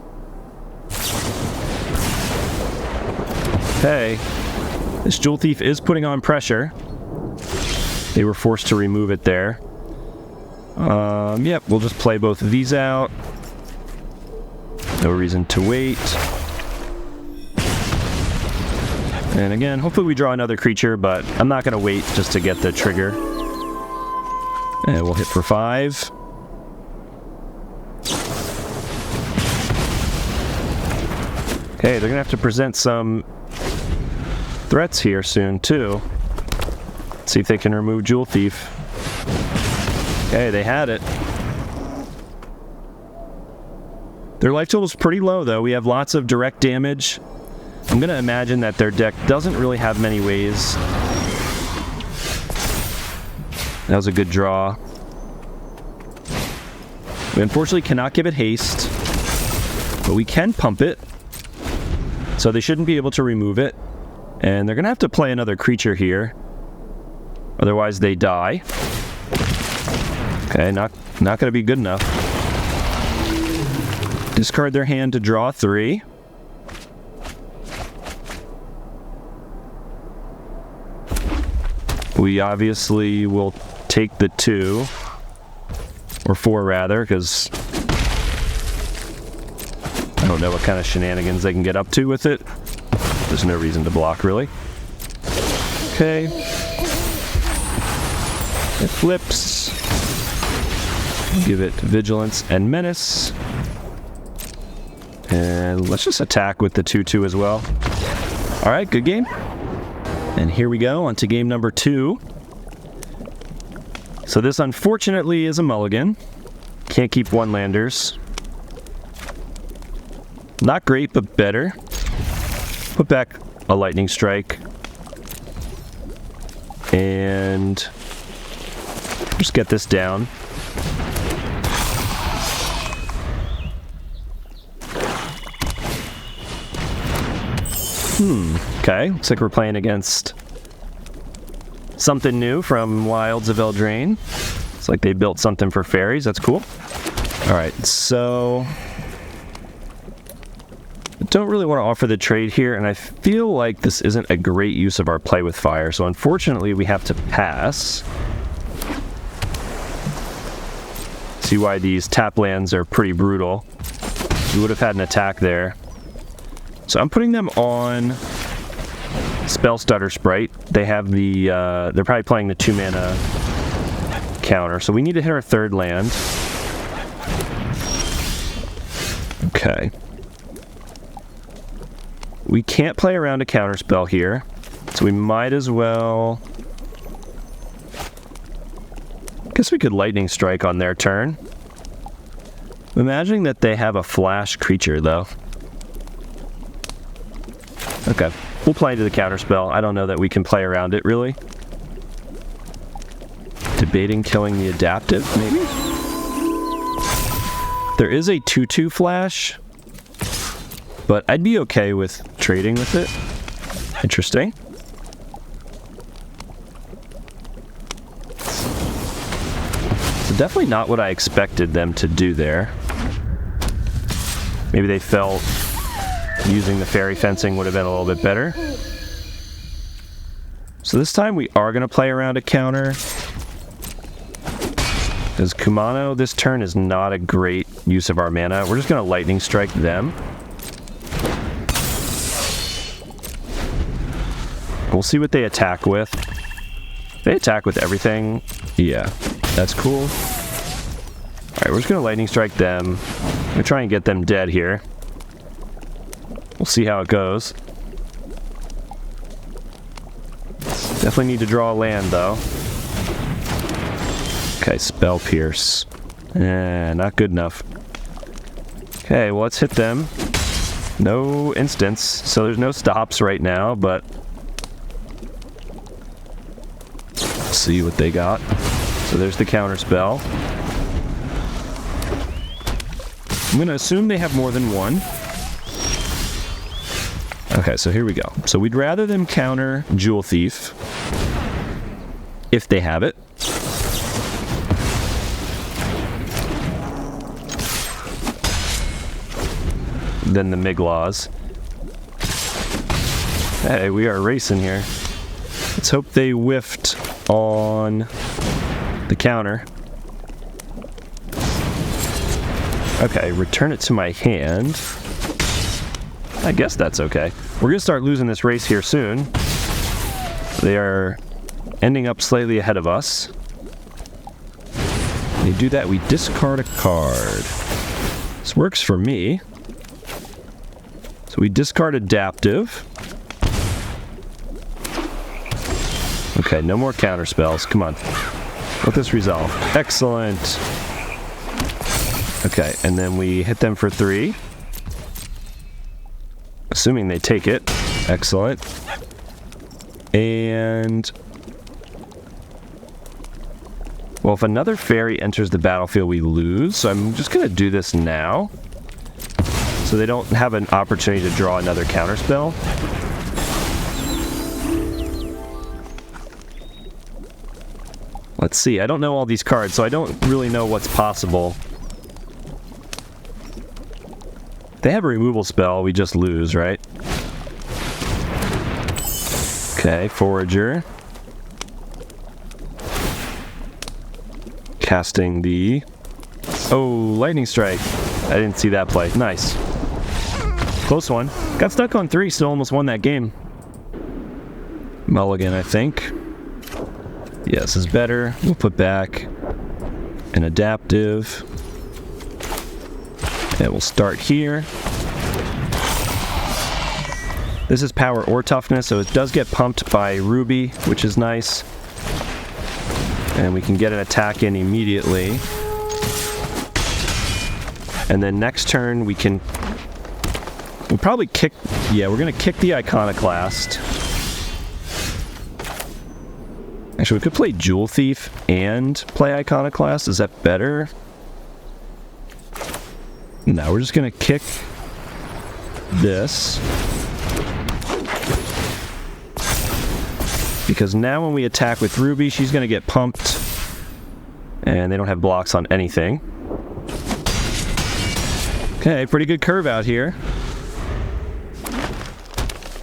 Okay. This Jewel Thief is putting on pressure. They were forced to remove it there. Yep, we'll just play both of these out. No reason to wait. And again, hopefully we draw another creature, but I'm not going to wait just to get the trigger. And we'll hit for 5. Okay, they're going to have to present some threats here soon, too. Let's see if they can remove Jewel Thief. Okay, they had it. Their life total is pretty low, though. We have lots of direct damage. I'm going to imagine that their deck doesn't really have many ways. That was a good draw. We unfortunately cannot give it haste, but we can pump it. So they shouldn't be able to remove it. And they're going to have to play another creature here. Otherwise they die. Okay, not going to be good enough. Discard their hand to draw 3. We obviously will take the 2. Or 4 rather, because I don't know what kind of shenanigans they can get up to with it. There's no reason to block, really. Okay. It flips. Give it Vigilance and Menace. And let's just attack with the 2/2 as well. Alright, good game. And here we go, on to game number 2. So this unfortunately is a mulligan. Can't keep 1-landers. Not great, but better. Put back a Lightning Strike. And just get this down. Okay, looks like we're playing against something new from Wilds of Eldraine. It's like they built something for Faeries. That's cool. Alright, so I don't really want to offer the trade here, and I feel like this isn't a great use of our Play with Fire, so unfortunately we have to pass. See why these tap lands are pretty brutal. We would have had an attack there. So I'm putting them on Spell Stutter Sprite. They have the, they're probably playing the 2-mana counter. So we need to hit our 3rd land. Okay. We can't play around a counter spell here. So we might as well... guess we could Lightning Strike on their turn. I'm imagining that they have a flash creature, though. Okay, we'll play into the counterspell. I don't know that we can play around it, really. Debating killing the adaptive, maybe? There is a 2/2 flash, but I'd be okay with trading with it. Interesting. So definitely not what I expected them to do there. Maybe they felt using the fairy fencing would have been a little bit better. So this time we are going to play around a counter. Because Kumano this turn is not a great use of our mana. We're just going to Lightning Strike them. We'll see what they attack with. They attack with everything. Yeah, that's cool. Alright, we're just going to Lightning Strike them. I'm going to try and get them dead here. We'll see how it goes. Definitely need to draw a land, though. Okay, Spell Pierce. Not good enough. Okay, well, let's hit them. No instants, so there's no stops right now, but... let's see what they got. So there's the counter spell. I'm going to assume they have more than one. Okay, so here we go. So we'd rather them counter Jewel Thief, if they have it. Than the Miglaws. Hey, we are racing here. Let's hope they whiffed on the counter. Okay, return it to my hand. I guess that's okay. We're going to start losing this race here soon. They are ending up slightly ahead of us. When you do that, we discard a card. This works for me. So we discard Adaptive. Okay, no more counter spells. Come on. Let this resolve. Excellent. Okay, and then we hit them for 3. Assuming they take it. Excellent. And... well, if another fairy enters the battlefield, we lose. So I'm just going to do this now. So they don't have an opportunity to draw another counterspell. Let's see. I don't know all these cards, so I don't really know what's possible. They have a removal spell. We just lose, right? Okay, Forager. Casting the... oh, Lightning Strike. I didn't see that play. Nice. Close one. Got stuck on 3, still almost won that game. Mulligan, I think. Yeah, this is better. We'll put back an Adaptive. And we'll start here. This is power or toughness, so it does get pumped by Ruby, which is nice. And we can get an attack in immediately. And then next turn we can... we'll probably kick... yeah, we're going to kick the Iconoclast. Actually, we could play Jewel Thief and play Iconoclast. Is that better? No, we're just going to kick this. Because now when we attack with Ruby, she's going to get pumped. And they don't have blocks on anything. Okay, pretty good curve out here.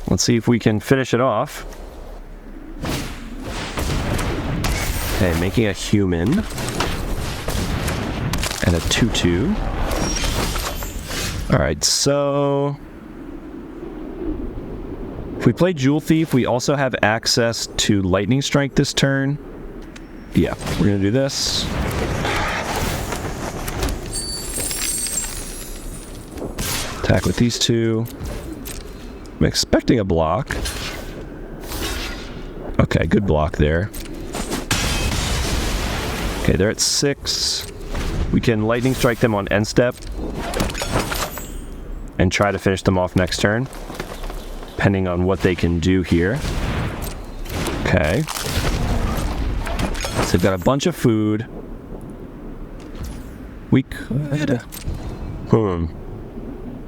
Let's see if we can finish it off. Okay, making a human. And a 2/2. Alright, so... if we play Jewel Thief, we also have access to Lightning Strike this turn. Yeah, we're going to do this. Attack with these two. I'm expecting a block. Okay, good block there. Okay, they're at 6. We can Lightning Strike them on end step. And try to finish them off next turn. Depending on what they can do here. Okay. So they've got a bunch of food. We could... I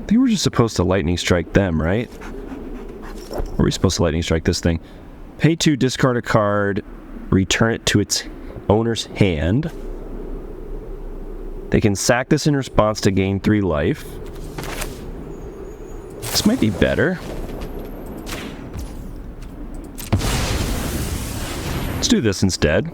think we're just supposed to Lightning Strike them, right? Or are we supposed to Lightning Strike this thing? Pay 2, discard a card, return it to its owner's hand. They can sack this in response to gain 3 life. This might be better. Let's do this instead.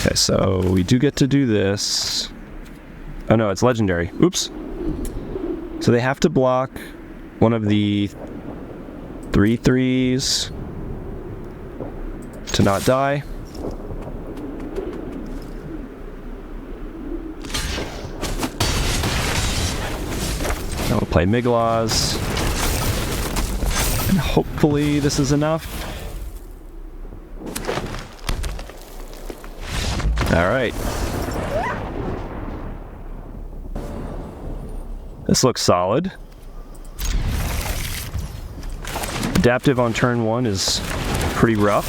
Okay, so we do get to do this. Oh no, it's legendary. Oops. So they have to block one of the 3/3s to not die. Now we'll play Miglaws. And hopefully this is enough. Alright. This looks solid. Adaptive on turn 1 is pretty rough.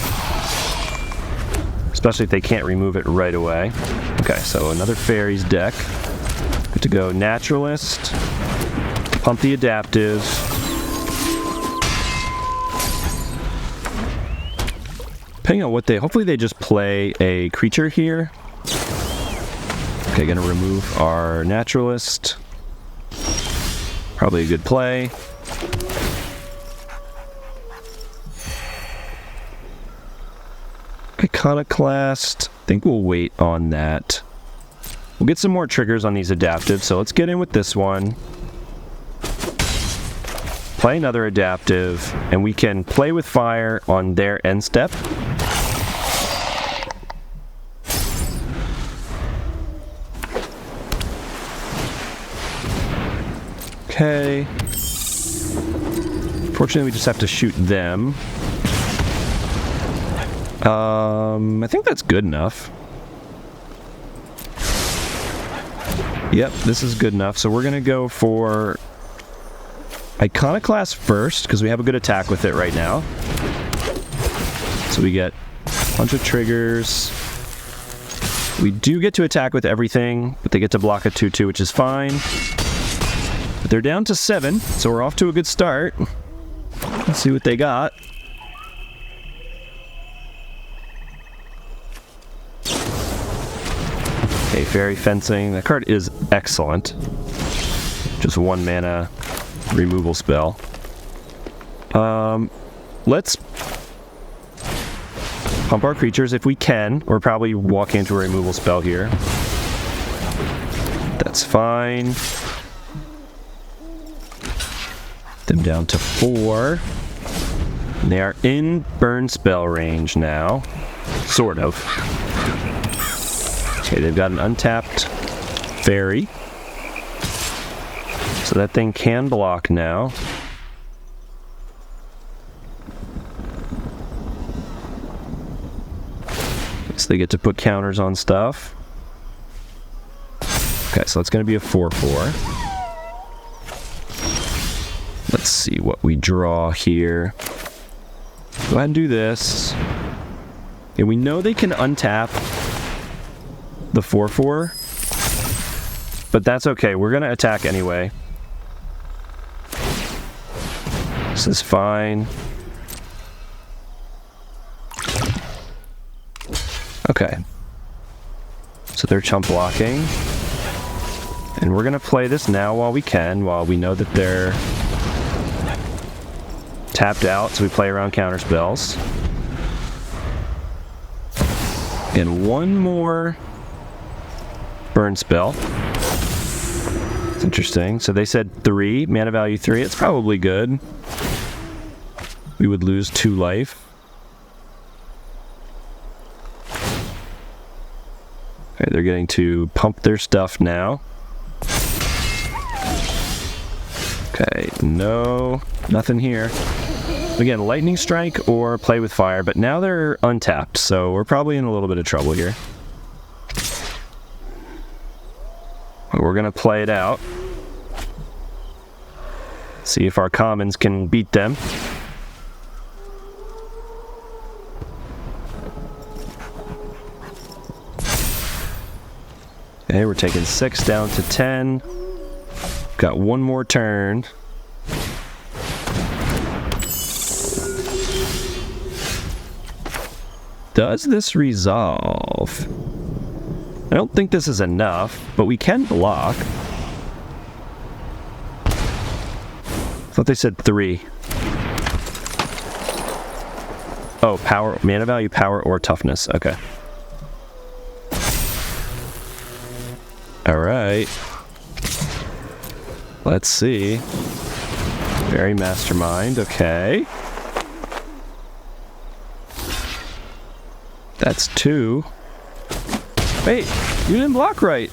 Especially if they can't remove it right away. Okay, so another Faeries deck. Good to go. Naturalist. Pump the Adaptive. Depending on what they... hopefully they just play a creature here. Okay, gonna remove our Naturalist. Probably a good play. Iconoclast. I think we'll wait on that. We'll get some more triggers on these Adaptives, so let's get in with this one. play another adaptive, and we can play with fire on their end step. Okay. Fortunately, we just have to shoot them. I think that's good enough. Yep, this is good enough. So we're going to go for Iconoclast first, because we have a good attack with it right now. So we get a bunch of triggers. We do get to attack with everything, but they get to block a 2/2, which is fine. But they're down to 7, so we're off to a good start. Let's see what they got. Okay, Fairy Fencing. That card is excellent. Just 1 mana removal spell. Let's pump our creatures if we can. We're probably walking into a removal spell here. That's fine. Them down to 4. And they are in burn spell range now. Sort of. Okay, they've got an untapped Fairy. So that thing can block now. So they get to put counters on stuff. Okay, so that's going to be a 4/4. Let's see what we draw here. Go ahead and do this. And we know they can untap the 4/4, but that's okay. We're going to attack anyway. This is fine. Okay. So they're chump blocking. And we're going to play this now while we can, while we know that they're tapped out, so we play around counter spells. And 1 more burn spell. It's interesting. So they said 3, mana value 3. It's probably good. We would lose 2 life. Okay, they're getting to pump their stuff now. Okay, no, nothing here. Again, lightning strike or play with fire, but now they're untapped, so we're probably in a little bit of trouble here. We're gonna play it out. See if our commons can beat them. Okay, we're taking 6 down to 10. Got 1 more turn. Does this resolve? I don't think this is enough, but we can block. I thought they said 3. Oh, power, mana value, power, or toughness. Okay. Alright. Let's see. Very mastermind, okay. That's 2. Wait, you didn't block right.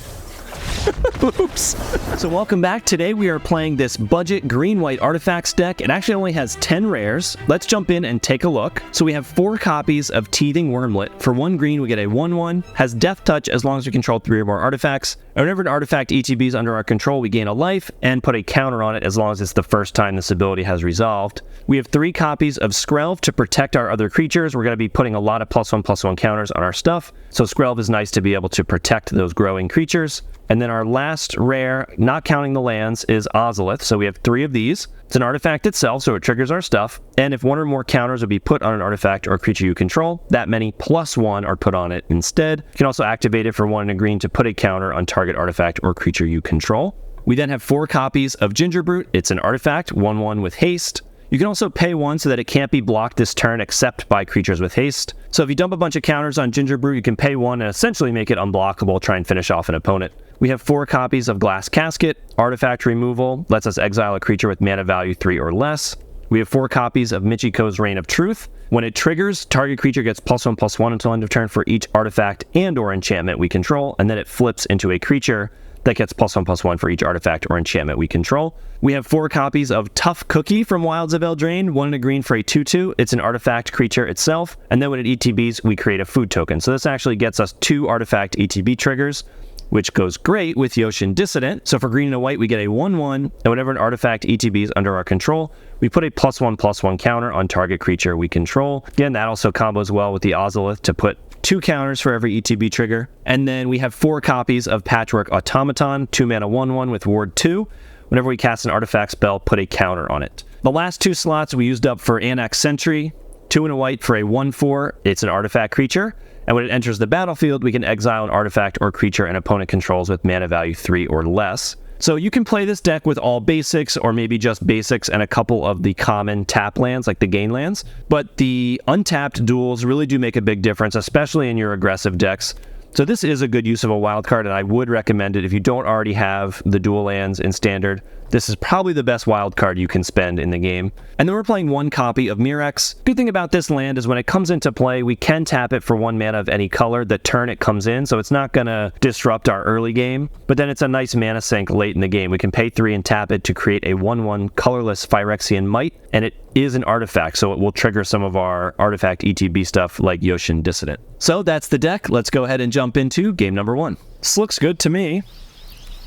Oops. So welcome back. Today we are playing this budget green-white artifacts deck. It actually only has 10 rares. Let's jump in and take a look. So we have 4 copies of Teething Wormlet. For 1 green, we get a 1/1. Has Death Touch as long as we control 3 or more artifacts. And whenever an artifact ETB is under our control, we gain a life and put a counter on it as long as it's the first time this ability has resolved. We have 3 copies of Skrelv to protect our other creatures. We're going to be putting a lot of +1/+1 counters on our stuff. So Skrelv is nice to be able to protect those growing creatures. And then our last rare, not counting the lands, is Ozolith. So we have 3 of these. It's an artifact itself, so it triggers our stuff. And if 1 or more counters would be put on an artifact or creature you control, that many +1 are put on it instead. You can also activate it for 1 and a green to put a counter on target artifact or creature you control. We then have 4 copies of Gingerbrute. It's an artifact, 1/1 with haste. You can also pay 1 so that it can't be blocked this turn except by creatures with haste. So if you dump a bunch of counters on Gingerbrute, you can pay 1 and essentially make it unblockable, try and finish off an opponent. We have 4 copies of Glass Casket. Artifact removal lets us exile a creature with mana value 3 or less. We have 4 copies of Michiko's Reign of Truth. When it triggers, target creature gets +1/+1 until end of turn for each artifact and or enchantment we control, and then it flips into a creature that gets +1/+1 for each artifact or enchantment we control. We have 4 copies of Tough Cookie from Wilds of Eldraine, 1 and a green for a 2/2. It's an artifact creature itself, and then when it ETBs, we create a food token. So this actually gets us 2 artifact ETB triggers, which goes great with Yoshin Dissident. So for green and a white, we get a 1/1, and whenever an artifact ETBs under our control, we put a +1/+1 counter on target creature we control. Again, that also combos well with the Ozolith to put 2 counters for every ETB trigger. And then we have 4 copies of Patchwork Automaton, 2 mana 1/1 with Ward 2. Whenever we cast an artifact spell, put a counter on it. The last 2 slots we used up for Anax Sentry, 2 and a white for a 1/4. It's an artifact creature. And when it enters the battlefield, we can exile an artifact or creature an opponent controls with mana value 3 or less. So you can play this deck with all basics, or maybe just basics and a couple of the common tap lands, like the gain lands. But the untapped duels really do make a big difference, especially in your aggressive decks. So this is a good use of a wild card, and I would recommend it if you don't already have the dual lands in Standard. This is probably the best wild card you can spend in the game. And then we're playing 1 copy of Mirex. Good thing about this land is when it comes into play, we can tap it for 1 mana of any color the turn it comes in, so it's not going to disrupt our early game. But then it's a nice mana sink late in the game. We can pay 3 and tap it to create a 1/1 colorless Phyrexian Might, and it is an artifact, so it will trigger some of our artifact ETB stuff like Yoshin Dissident. So that's the deck. Let's go ahead and jump into game number 1. This looks good to me.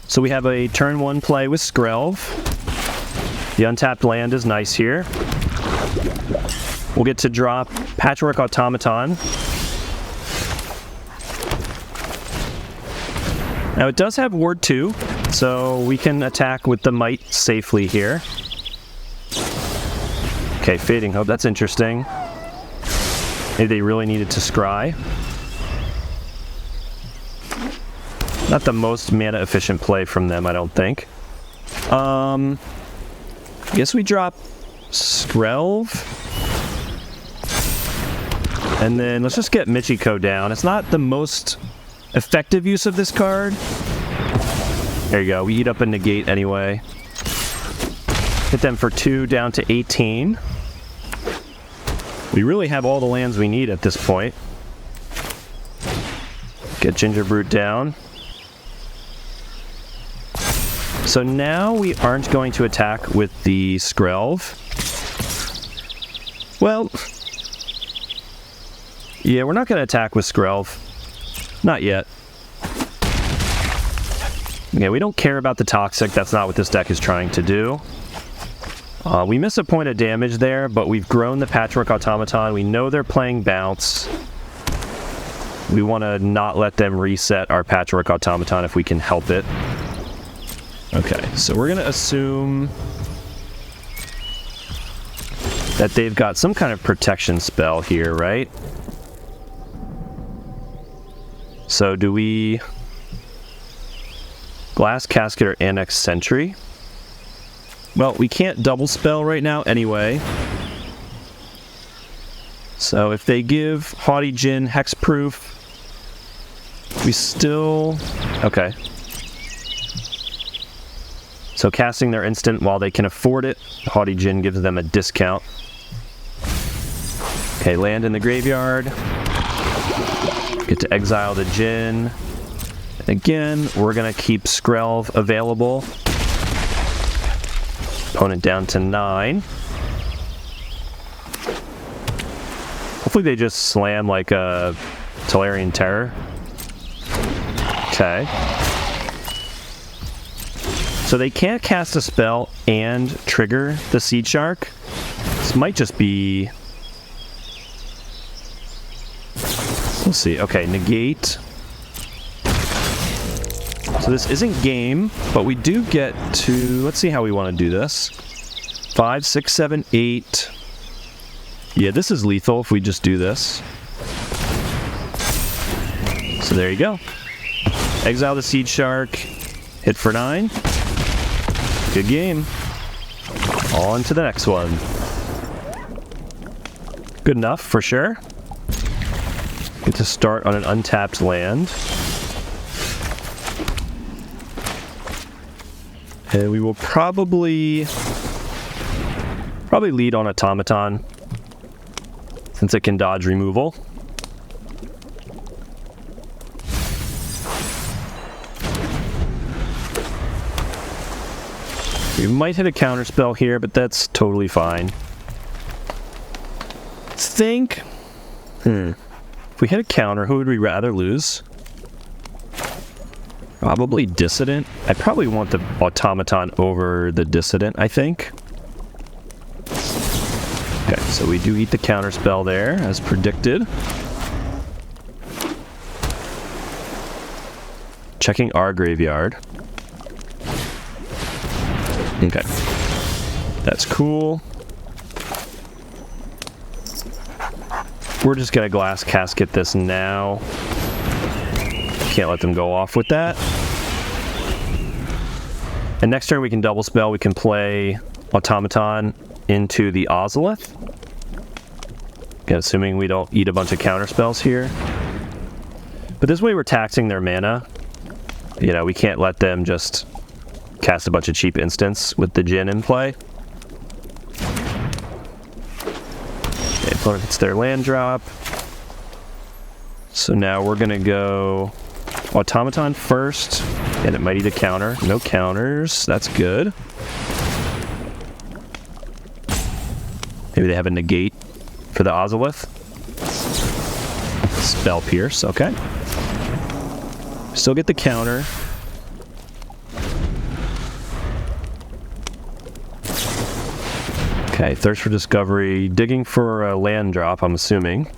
So we have a turn 1 play with Skrelv. The untapped land is nice here. We'll get to drop Patchwork Automaton. Now it does have Ward 2, so we can attack with the Might safely here. Okay, Fading Hope, that's interesting. Maybe they really needed to scry. Not the most mana efficient play from them, I don't think. I guess we drop Skrelv. And then let's just get Michiko down. It's not the most effective use of this card. There you go, we eat up a negate anyway. Hit them for 2 down to 18. We really have all the lands we need at this point. Get Gingerbrute down. So now we aren't going to attack with the Skrelv. Well, yeah, we're not going to attack with Skrelv. Not yet. Okay, we don't care about the Toxic. That's not what this deck is trying to do. We miss a point of damage there, but we've grown the Patchwork Automaton. We know they're playing Bounce. We want to not let them reset our Patchwork Automaton if we can help it. Okay, so we're going to assume that they've got some kind of protection spell here, right? So do we Glass Casket or Anax Sentry? Well, we can't double spell right now anyway. So if they give Haughty Djinn Hexproof, we still... Okay. So casting their instant while they can afford it, Haughty Djinn gives them a discount. Okay, land in the graveyard. Get to exile the Djinn. And again, we're going to keep Skrelv available. Opponent down to 9. Hopefully they just slam like a Tolarian Terror. Okay. So they can't cast a spell and trigger the Seed Shark. This might just be... We'll see. Okay, negate. So this isn't game, but we do get to... Let's see how we want to do this. 5, 6, 7, 8. Yeah, this is lethal if we just do this. So there you go. Exile the Seed Shark. Hit for 9. Good game. On to the next one. Good enough, for sure. Get to start on an untapped land. And we will probably lead on Automaton, since it can dodge removal. We might hit a counterspell here, but that's totally fine. If we hit a counter, who would we rather lose? Probably Dissident. I probably want the Automaton over the Dissident, I think. Okay, so we do eat the counterspell there, as predicted. Checking our graveyard. Okay. That's cool. We're just gonna glass casket this now. Can't let them go off with that. And next turn we can double spell. We can play Automaton into the Ozolith. Okay, assuming we don't eat a bunch of counter spells here. But this way we're taxing their mana. You know, we can't let them just cast a bunch of cheap instants with the Djinn in play. Okay, opponent hits their land drop. So now we're gonna go Automaton first, and it might eat a counter. No counters, that's good. Maybe they have a negate for the Ozolith. Spell Pierce, okay. Still get the counter. Okay, Thirst for Discovery. Digging for a land drop, I'm assuming.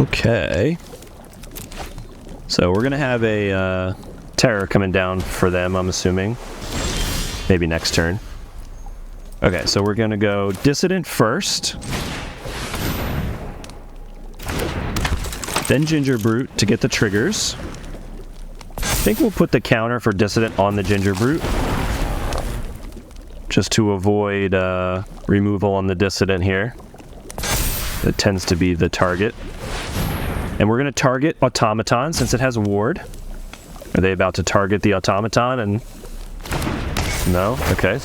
Okay. So we're going to have a Terror coming down for them, I'm assuming. Maybe next turn. Okay, so we're going to go Dissident first. Then Ginger Brute to get the triggers. I think we'll put the counter for Dissident on the Ginger Brute, just to avoid removal on the Dissident here. That tends to be the target. And we're going to target Automaton since it has a ward. Are they about to target the Automaton? And no? Okay.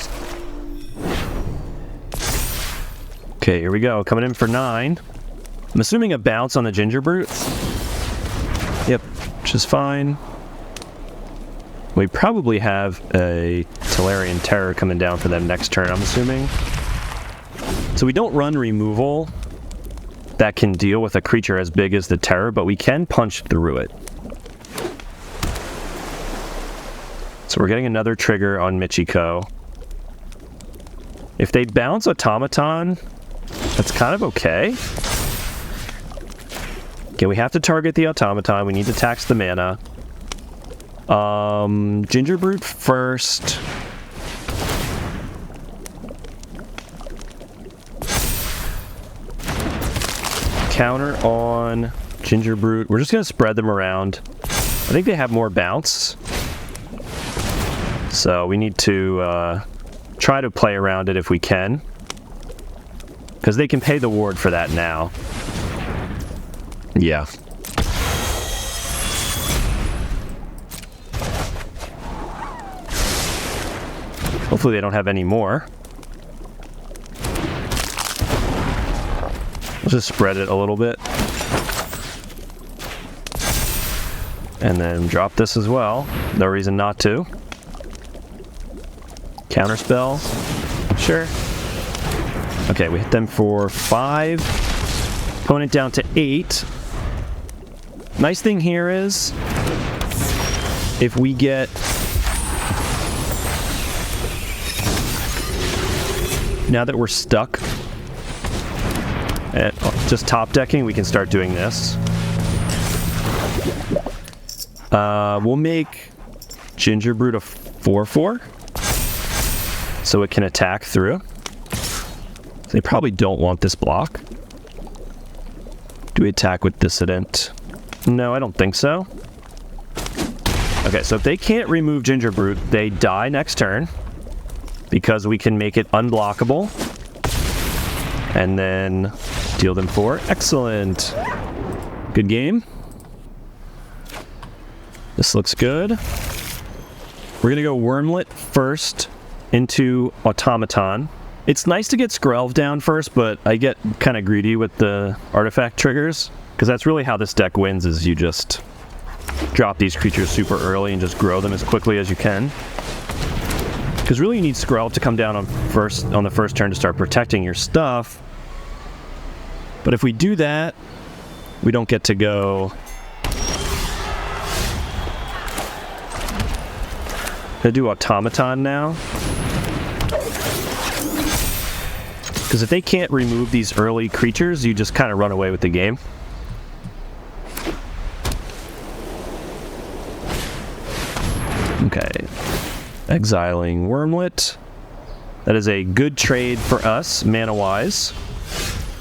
Okay, here we go. Coming in for 9. I'm assuming a bounce on the Ginger Brute. Yep, which is fine. We probably have a Tolarian Terror coming down for them next turn, I'm assuming. So we don't run removal that can deal with a creature as big as the Terror, but we can punch through it. So we're getting another trigger on Michiko. If they bounce Automaton, that's kind of okay. Okay, we have to target the Automaton. We need to tax the mana. Ginger Brute first. Counter on Ginger Brute. We're just going to spread them around. I think they have more bounce. So we need to try to play around it if we can. Because they can pay the ward for that now. Yeah. Hopefully they don't have any more. We'll just spread it a little bit. And then drop this as well. No reason not to. Counterspell. Sure. Okay, we hit them for 5. Opponent down to 8. Nice thing here is, if we get... Now that we're stuck at just top decking, we can start doing this. We'll make Ginger Brute a 4/4, so it can attack through. They probably don't want this block. Do we attack with Dissident? No, I don't think so. Okay, so if they can't remove Ginger Brute, they die next turn, because we can make it unblockable. And then deal them 4. Excellent. Good game. This looks good. We're going to go Wormlet first into Automaton. It's nice to get Skrelv down first, but I get kind of greedy with the artifact triggers, because that's really how this deck wins, is you just drop these creatures super early and just grow them as quickly as you can. Because really you need Skrelv to come down on the first turn to start protecting your stuff. But if we do that, we don't get to go... I'm going to do Automaton now. Because if they can't remove these early creatures, you just kind of run away with the game. Okay. Exiling Wormlet. That is a good trade for us, mana-wise.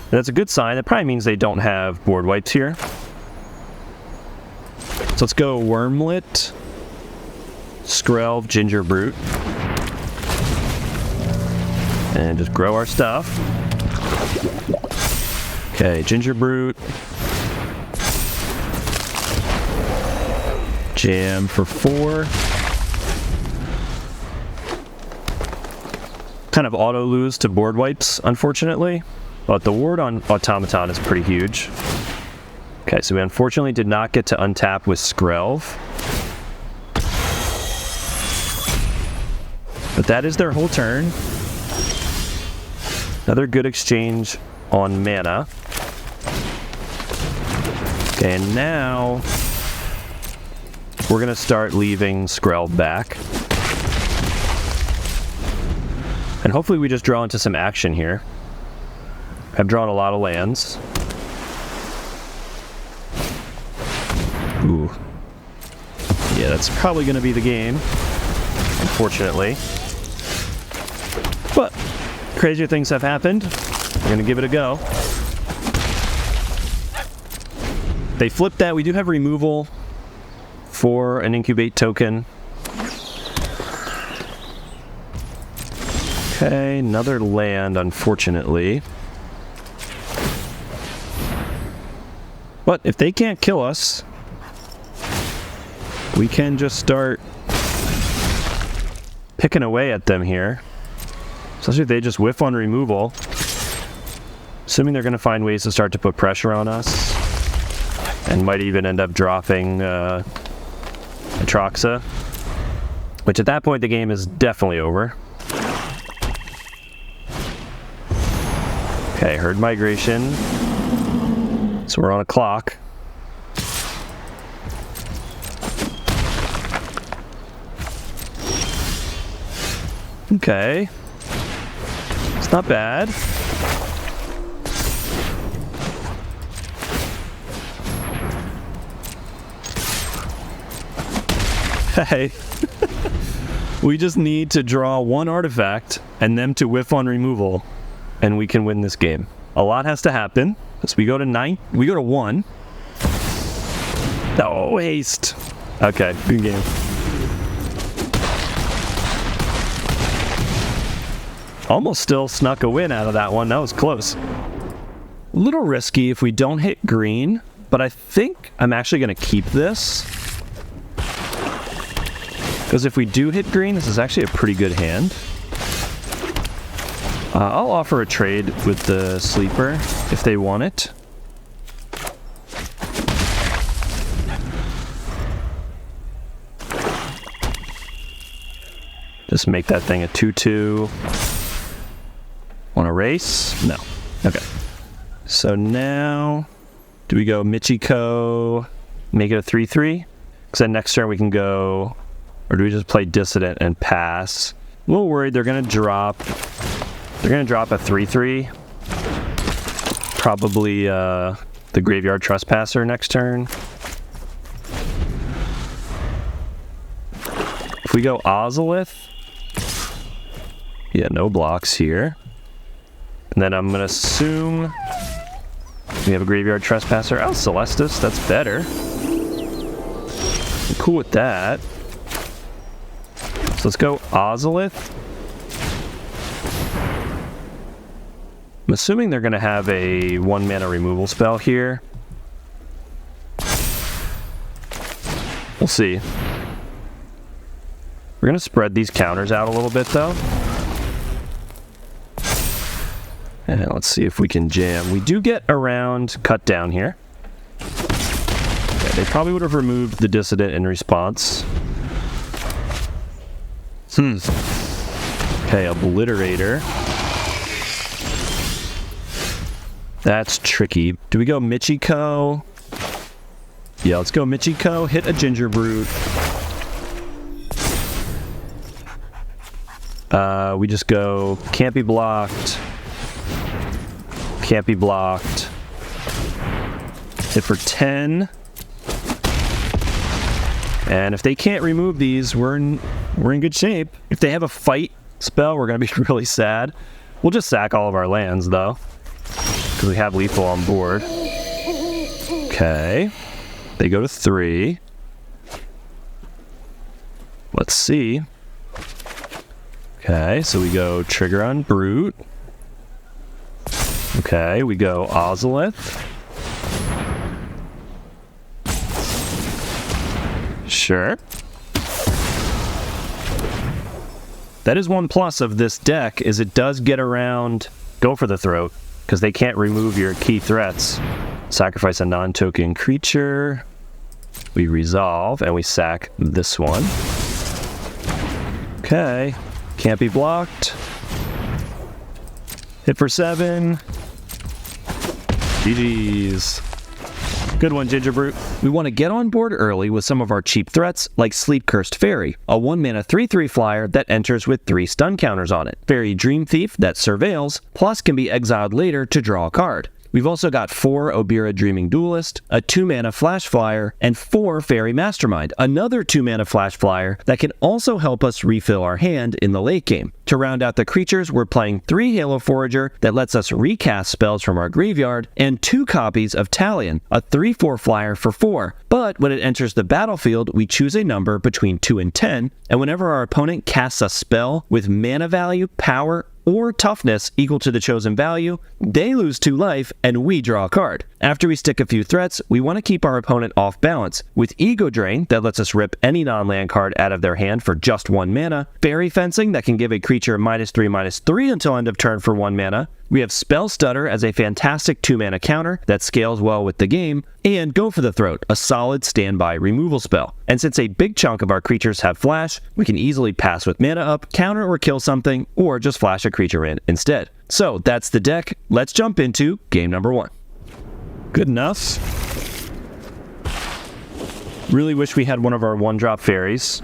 That's a good sign. That probably means they don't have board wipes here. So let's go Wormlet, Skrelv, Gingerbrute. And just grow our stuff. Okay, Gingerbrute. Jam for 4. Kind of auto lose to board wipes, unfortunately. But the ward on Automaton is pretty huge. Okay, so we unfortunately did not get to untap with Skrelv. But that is their whole turn. Another good exchange on mana. Okay, and now we're going to start leaving Skrelv back. And hopefully we just draw into some action here. I've drawn a lot of lands. Ooh. Yeah, that's probably going to be the game, unfortunately. But crazier things have happened. We're going to give it a go. They flipped that. We do have removal for an incubate token. Okay, another land, unfortunately. But if they can't kill us, we can just start picking away at them here. Especially if they just whiff on removal. Assuming they're going to find ways to start to put pressure on us. And might even end up dropping Atraxa. Which at that point the game is definitely over. Okay, Herd Migration. So we're on a clock. Okay. It's not bad. Hey. We just need to draw one artifact and them to whiff on removal, and we can win this game. A lot has to happen. So we go to 9. We go to 1. Oh, haste. Okay, good game. Almost still snuck a win out of that one. That was close. A little risky if we don't hit green, but I think I'm actually going to keep this. Because if we do hit green, this is actually a pretty good hand. I'll offer a trade with the sleeper if they want it. Just make that thing a 2/2. Want to race? No. Okay. So now, do we go Michiko, make it a 3/3? Because then next turn we can go, or do we just play Dissident and pass? A little worried they're going to drop. They're going to drop a 3/3. Probably the Graveyard Trespasser next turn. If we go Ozolith, yeah, no blocks here. And then I'm going to assume we have a Graveyard Trespasser. Oh, Celestus, that's better. I'm cool with that. So let's go Ozolith. I'm assuming they're going to have a 1-mana removal spell here. We'll see. We're going to spread these counters out a little bit, though. And let's see if we can jam. We do get around cut down here. Okay, they probably would have removed the Dissident in response. Okay, Obliterator. That's tricky. Do we go Michiko? Yeah, let's go Michiko. Hit a Ginger Brute. We just go can't be blocked. Can't be blocked. Hit for 10. And if they can't remove these, we're in good shape. If they have a fight spell, we're going to be really sad. We'll just sack all of our lands, though, because we have lethal on board. Okay. They go to 3. Let's see. Okay, so we go trigger on Brute. Okay, we go Ozolith. Sure. That is one plus of this deck, is it does get around Go for the Throat, because they can't remove your key threats. Sacrifice a non-token creature. We resolve, and we sack this one. Okay. Can't be blocked. Hit for 7. GG's. Good one, Ginger Brute. We want to get on board early with some of our cheap threats, like Sleep Cursed Fairy, a 1-mana 3/3 flyer that enters with 3 stun counters on it. Fairy Dream Thief that surveils, plus can be exiled later to draw a card. We've also got 4 Obira Dreaming Duelist, a 2-mana Flash Flyer, and 4 Fairy Mastermind, another 2-mana Flash Flyer that can also help us refill our hand in the late game. To round out the creatures, we're playing 3 Halo Forager that lets us recast spells from our graveyard, and 2 copies of Talion, a 3/4 flyer for 4. But when it enters the battlefield, we choose a number between 2 and 10, and whenever our opponent casts a spell with mana value, power, or toughness equal to the chosen value, they lose 2 life and we draw a card. After we stick a few threats, we want to keep our opponent off balance, with Ego Drain that lets us rip any non-land card out of their hand for just 1 mana, Fairy Fencing that can give a creature -3/-3 until end of turn for 1 mana, we have Spell Stutter as a fantastic 2-mana counter that scales well with the game, and Go for the Throat, a solid standby removal spell. And since a big chunk of our creatures have flash, we can easily pass with mana up, counter or kill something, or just flash a creature in instead. So that's the deck. Let's jump into game number 1. Good enough. Really wish we had one of our 1-drop fairies.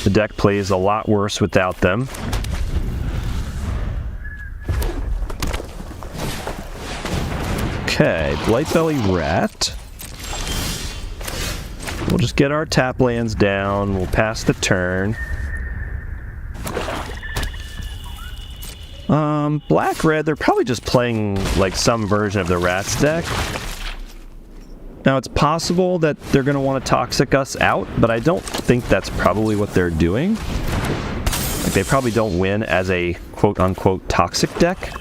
The deck plays a lot worse without them. Okay, Blightbelly Rat. We'll just get our tap lands down. We'll pass the turn. Black-red, they're probably just playing like some version of the Rats deck. Now, it's possible that they're going to want to Toxic us out, but I don't think that's probably what they're doing. Like, they probably don't win as a quote-unquote toxic deck.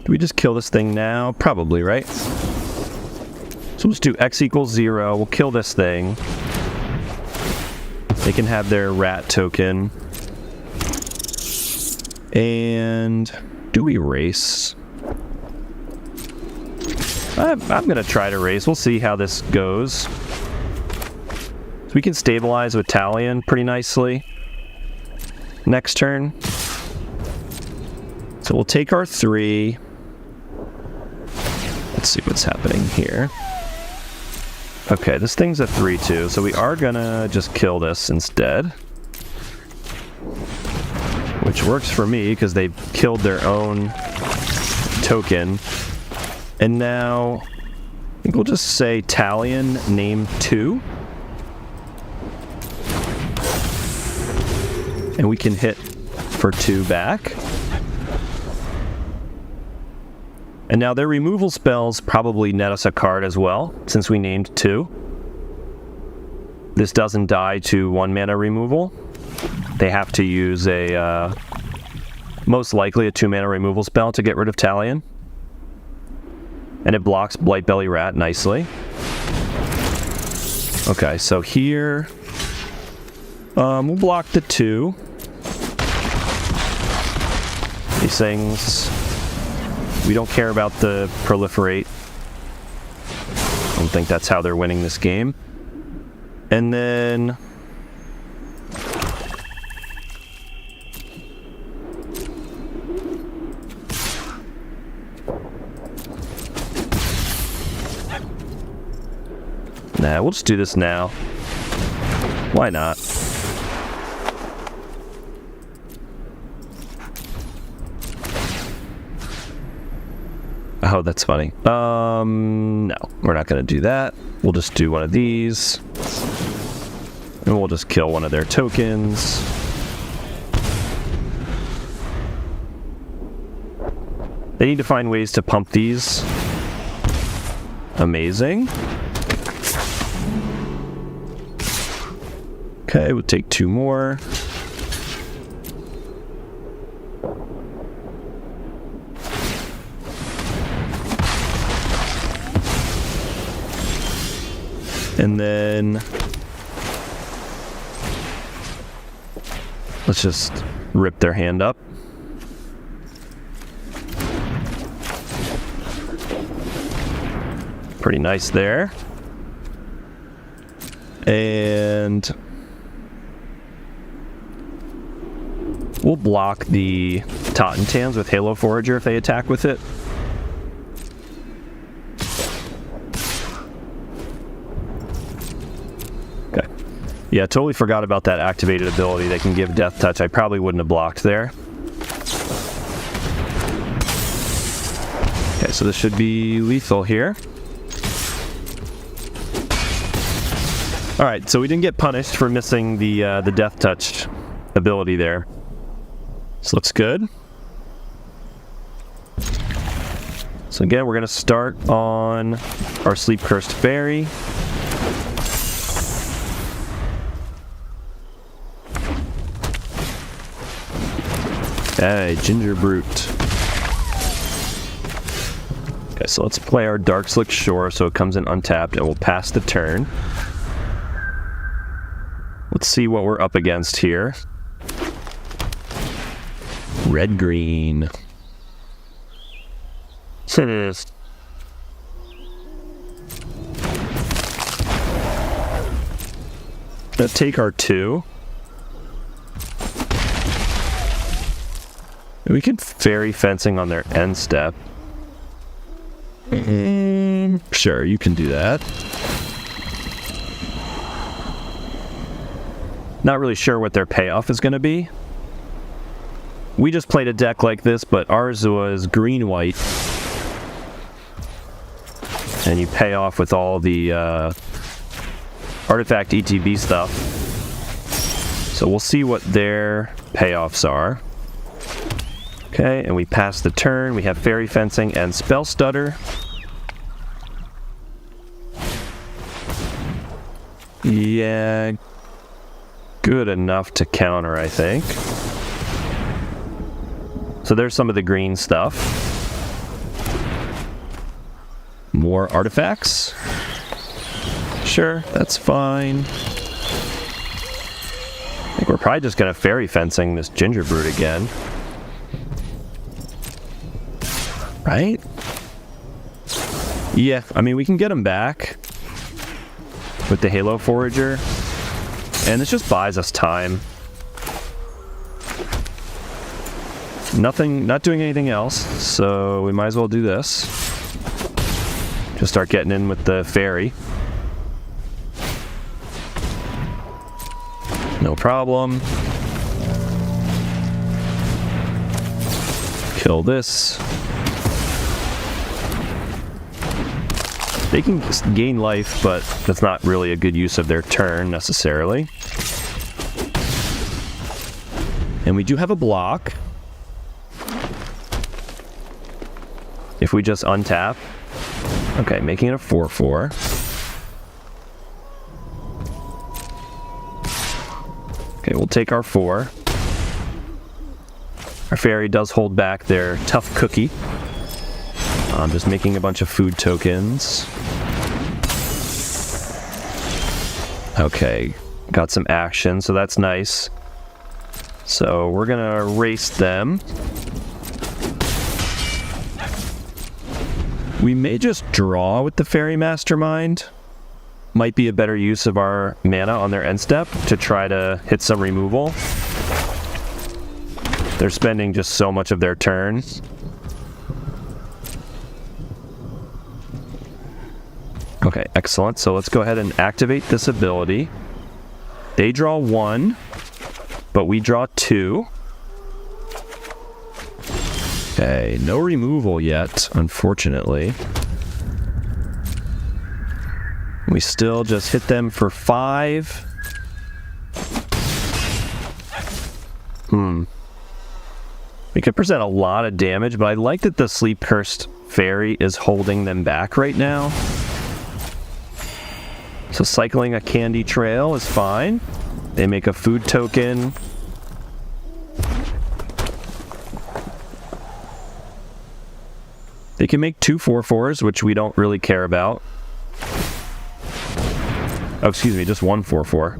Do we just kill this thing now? Probably, right? So let's do X = 0. We'll kill this thing. They can have their rat token. And do we race? I'm going to try to race. We'll see how this goes. So we can stabilize with Talion pretty nicely. Next turn. So we'll take our 3. Let's see what's happening here. Okay, this thing's a 3/2, so we are gonna just kill this instead. Which works for me, because they've killed their own token. And now, I think we'll just say Talion name 2. And we can hit for 2 back. And now their removal spells probably net us a card as well, since we named 2. This doesn't die to 1 mana removal. They have to use a, most likely a 2 mana removal spell to get rid of Talion. And it blocks Blightbelly Rat nicely. Okay, so here, we'll block the 2. These things, we don't care about the proliferate. I don't think that's how they're winning this game. And then nah, we'll just do this now. Why not? Oh, that's funny. No, we're not going to do that. We'll just do one of these. And we'll just kill one of their tokens. They need to find ways to pump these. Amazing. Okay, we'll take 2 more. And then let's just rip their hand up. Pretty nice there. And we'll block the Totentans with Halo Forager if they attack with it. Okay. Yeah, totally forgot about that activated ability. They can give Death Touch. I probably wouldn't have blocked there. Okay, so this should be lethal here. Alright, so we didn't get punished for missing the Death Touch ability there. This looks good. So again, we're going to start on our Sleep Cursed Fairy. Hey, Ginger Brute. Okay, so let's play our Dark Slick Shore so it comes in untapped and we'll pass the turn. Let's see what we're up against here. Red-green. So it is. Let's take our 2. We could Fairy Fencing on their end step. Sure, you can do that. Not really sure what their payoff is going to be. We just played a deck like this, but ours was green-white. And you pay off with all the artifact ETB stuff. So we'll see what their payoffs are. Okay, and we pass the turn. We have Fairy Fencing and Spell Stutter. Yeah, good enough to counter, I think. So there's some of the green stuff. More artifacts. Sure, that's fine. I think we're probably just going to Fairy Fencing this Ginger Brute again. Right? Yeah, I mean, we can get him back with the Halo Forager. And this just buys us time. Not doing anything else, so we might as well do this. Just start getting in with the Fairy. No problem. Kill this. They can gain life, but that's not really a good use of their turn, necessarily. And we do have a block. If we just untap. Okay, making it a 4/4. Okay, we'll take our 4. Our Fairy does hold back their Tough Cookie. I'm just making a bunch of food tokens. Okay, got some action, so that's nice. So we're gonna erase them. We may just draw with the Fairy Mastermind. Might be a better use of our mana on their end step to try to hit some removal. They're spending just so much of their turn. Okay, excellent. So let's go ahead and activate this ability. They draw 1, but we draw 2. Okay, no removal yet, unfortunately. We still just hit them for 5. We could present a lot of damage, but I like that the Sleep Cursed Fairy is holding them back right now. So cycling a Candy Trail is fine. They make a food token. They can make 2 4/4s, which we don't really care about. Oh, excuse me, just 1 4/4.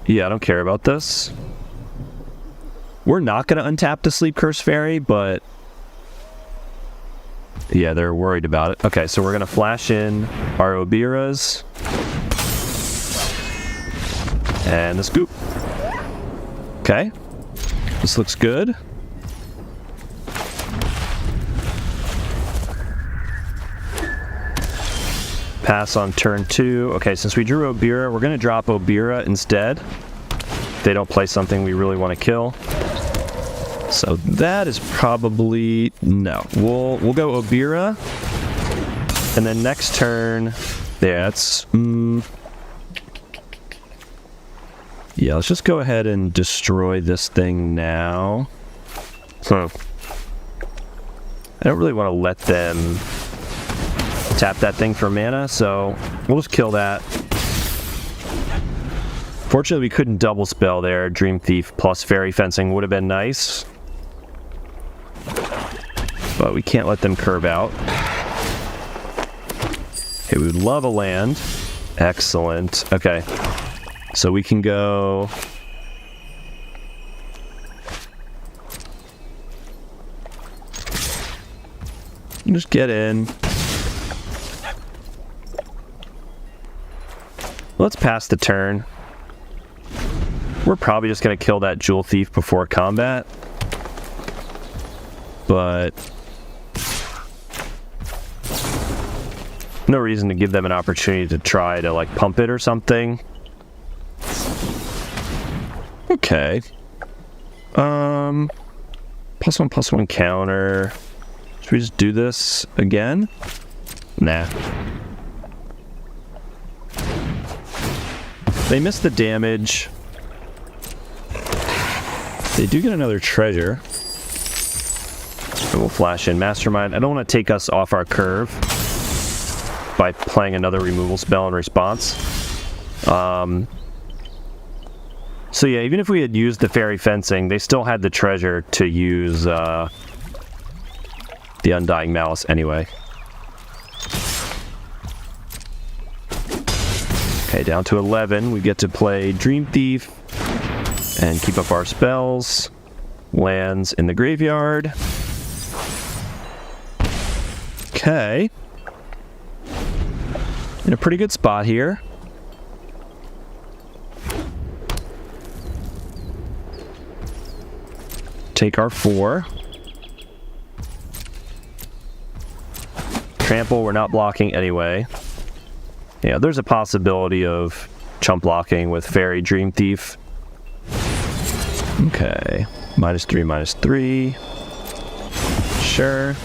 Yeah, I don't care about this. We're not going to untap the Sleep Curse Fairy, but yeah, they're worried about it. Okay, so we're going to flash in our Obiras. And the Scoop. Okay. This looks good. Pass on turn 2. Okay, since we drew Obira, we're going to drop Obira instead. They don't play something we really want to kill. So that is probably... no. We'll go Obira. And then next turn... yeah, that's... yeah, let's just go ahead and destroy this thing now. I don't really want to let them tap that thing for mana, so we'll just kill that. Fortunately, we couldn't double spell there. Dream Thief plus Fairy Fencing would have been nice. But we can't let them curve out. Okay, we would love a land. Excellent. Okay. So we can go... just get in. Let's pass the turn. We're probably just going to kill that Jewel Thief before combat. But... no reason to give them an opportunity to try to, like, pump it or something. Okay. +1/+1 counter. Should we just do this again? Nah. They miss the damage. They do get another treasure. And we'll flash in Mastermind. I don't want to take us off our curve by playing another removal spell in response. So yeah, even if we had used the Fairy Fencing, they still had the treasure to use the Undying Malice anyway. Okay, down to 11. We get to play Dream Thief and keep up our spells. Lands in the graveyard. Okay. In a pretty good spot here. Take our 4. Trample, we're not blocking anyway. Yeah, there's a possibility of chump blocking with Fairy Dream Thief. Okay. -3/-3. Sure.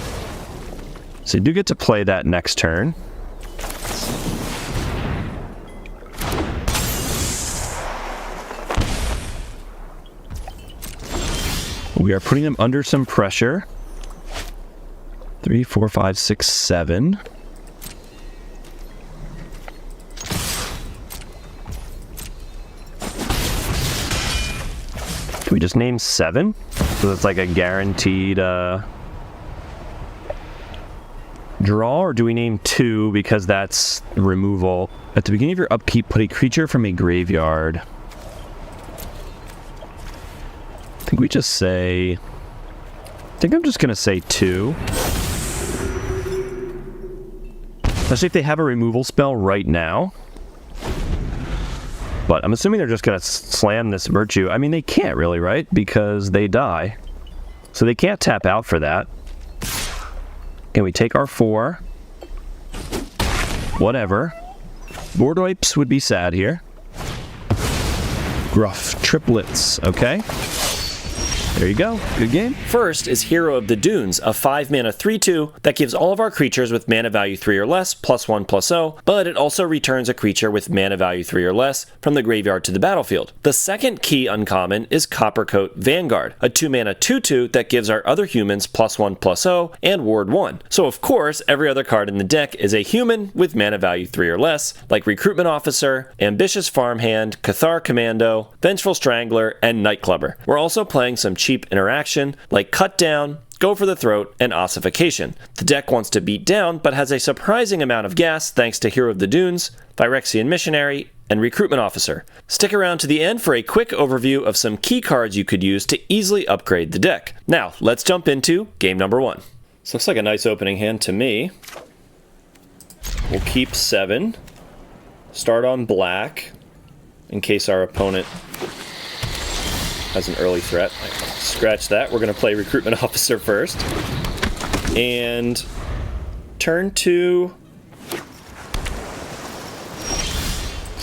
So you do get to play that next turn. We are putting them under some pressure. 3, 4, 5, 6, 7. Can we just name 7? So it's like a guaranteed Draw, or do we name 2 because that's removal? At the beginning of your upkeep, put a creature from a graveyard. I think we just say... I think I'm just going to say 2. Especially if they have a removal spell right now. But I'm assuming they're just going to slam this Virtue. I mean, they can't really, right? Because they die. So they can't tap out for that. Can we take our 4? Whatever. Board wipes would be sad here. Gruff triplets. Okay. There you go. Good game. First is Hero of the Dunes, a 5-mana 3/2 that gives all of our creatures with mana value 3 or less +1/+0, but it also returns a creature with mana value 3 or less from the graveyard to the battlefield. The second key uncommon is Coppercoat Vanguard, a 2-mana 2/2 that gives our other humans +1/+0 and Ward 1. So of course, every other card in the deck is a human with mana value 3 or less, like Recruitment Officer, Ambitious Farmhand, Cathar Commando, Vengeful Strangler, and Nightclubber. We're also playing some cheap interaction like Cut Down, Go for the Throat, and Ossification. The deck wants to beat down, but has a surprising amount of gas thanks to Hero of the Dunes, Phyrexian Missionary, and Recruitment Officer. Stick around to the end for a quick overview of some key cards you could use to easily upgrade the deck. Now, let's jump into game number 1. This looks like a nice opening hand to me. We'll keep 7. Start on black, in case our opponent has an early threat. Scratch that. We're going to play Recruitment Officer first. And turn 2.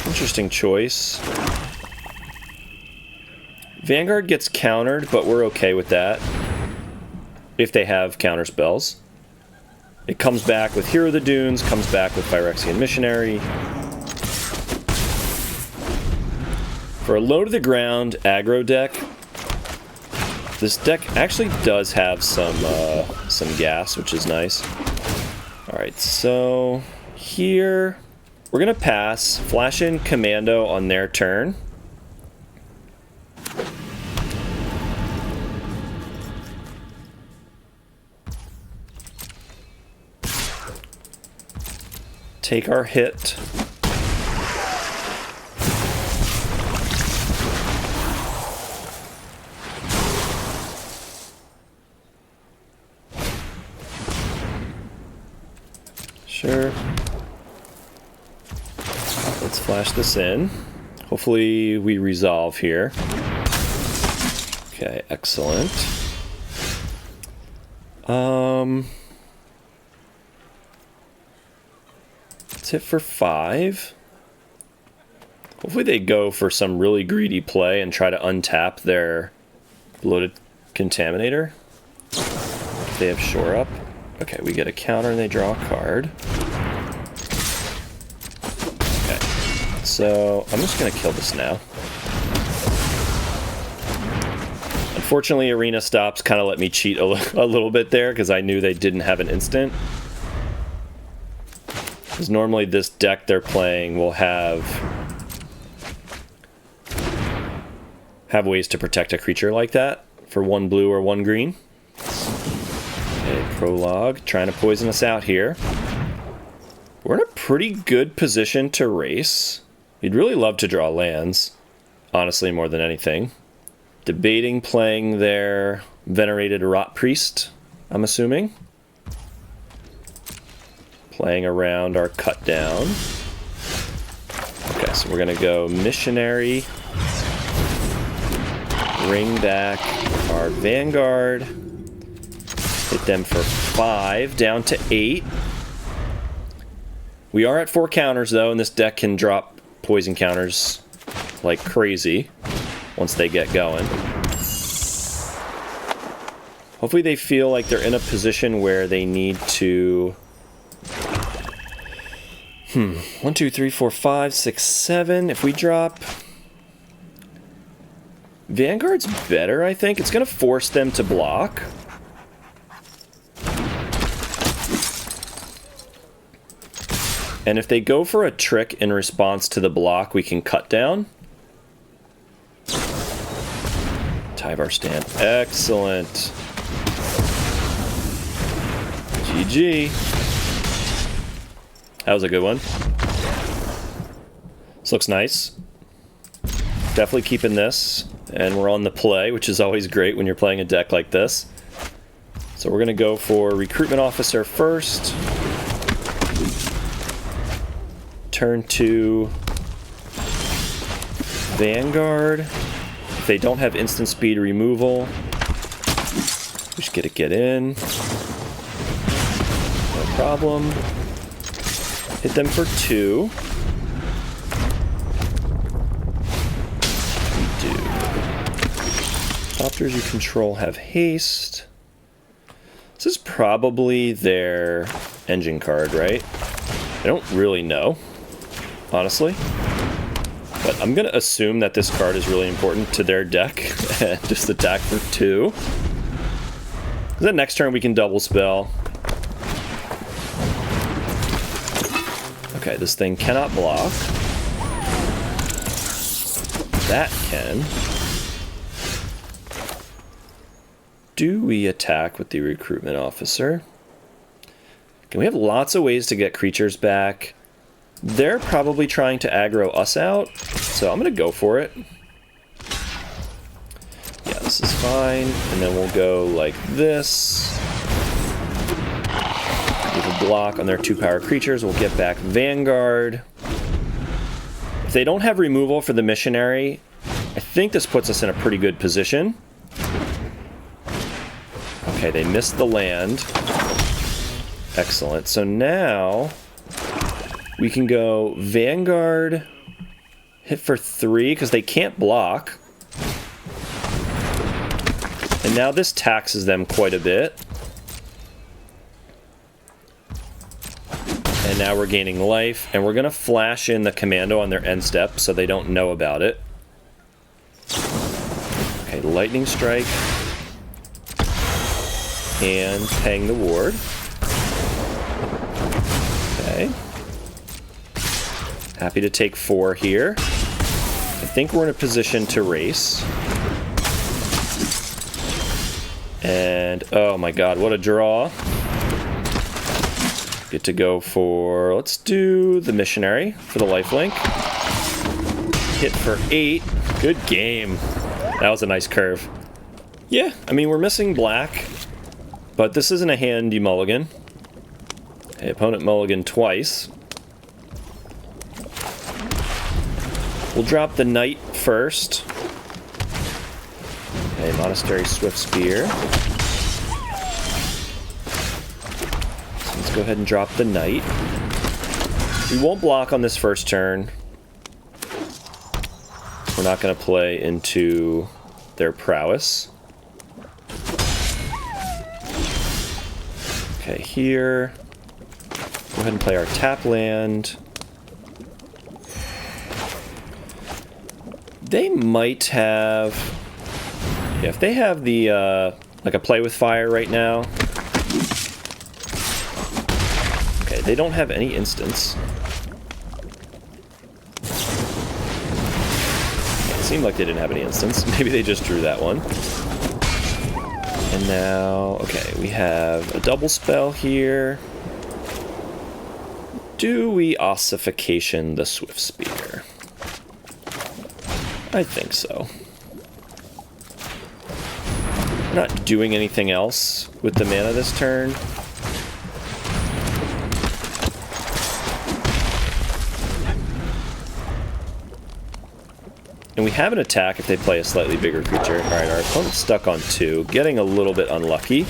Interesting choice. Vanguard gets countered, but we're okay with that. If they have counter spells. It comes back with Hero of the Dunes, comes back with Phyrexian Missionary. For a low to the ground aggro deck, this deck actually does have some gas, which is nice. Alright, so here we're going to pass, flash in Commando on their turn. Take our hit. Sure. Let's flash this in. Hopefully we resolve here. Okay, excellent. Let's hit for 5. Hopefully they go for some really greedy play and try to untap their Bloated Contaminator. If they have Shore Up. Okay, we get a counter and they draw a card. Okay, so I'm just going to kill this now. Unfortunately, Arena Stops kind of let me cheat a little bit there because I knew they didn't have an instant. Because normally this deck they're playing will have ways to protect a creature like that for 1 blue or 1 green. Okay, Prologue, trying to poison us out here. We're in a pretty good position to race. We'd really love to draw lands, honestly, more than anything. Debating playing their Venerated Rot Priest, I'm assuming. Playing around our Cut Down. Okay, so we're going to go Missionary. Bring back our Vanguard. Hit them for 5, down to 8. We are at 4 counters, though, and this deck can drop poison counters like crazy once they get going. Hopefully they feel like they're in a position where they need to... 1, 2, 3, 4, 5, 6, 7. If we drop... Vanguard's better, I think. It's going to force them to block. And if they go for a trick in response to the block, we can cut down. Tyvar Stand. Excellent. GG. That was a good one. This looks nice. Definitely keeping this. And we're on the play, which is always great when you're playing a deck like this. So we're going to go for Recruitment Officer first. Turn 2 Vanguard. If they don't have instant speed removal, we just get in. No problem. Hit them for 2. We do. Opters you control have haste. This is probably their engine card, right? I don't really know, honestly. But I'm going to assume that this card is really important to their deck and just attack for 2. Then next turn we can double spell. Okay, this thing cannot block. That can. Do we attack with the Recruitment Officer? Okay, we have lots of ways to get creatures back. They're probably trying to aggro us out, so I'm going to go for it. Yeah, this is fine. And then we'll go like this. Leave a block on their 2-power creatures. We'll get back Vanguard. If they don't have removal for the Missionary, I think this puts us in a pretty good position. Okay, they missed the land. Excellent. So now we can go Vanguard, hit for 3 because they can't block. And now this taxes them quite a bit. And now we're gaining life, and we're going to flash in the commando on their end step so they don't know about it. Okay, Lightning Strike. And paying the ward. Okay. Happy to take 4 here. I think we're in a position to race. And, oh my god, what a draw. Get to go for, let's do the Missionary for the lifelink. Hit for 8. Good game. That was a nice curve. Yeah, I mean, we're missing black, but this isn't a hand you mulligan. Okay, opponent mulligan twice. We'll drop the Knight first. Okay, Monastery Swift Spear. So let's go ahead and drop the Knight. We won't block on this first turn. We're not going to play into their prowess. Okay, here. Go ahead and play our tap land. They might have... Yeah, if they have the, like a play with fire right now. Okay, they don't have any instants. It seemed like they didn't have any instants. Maybe they just drew that one. And now, okay, we have a double spell here. Do we ossification the Swift Spear? I think so. Not doing anything else with the mana this turn. And we have an attack if they play a slightly bigger creature. Alright, our opponent's stuck on 2, getting a little bit unlucky.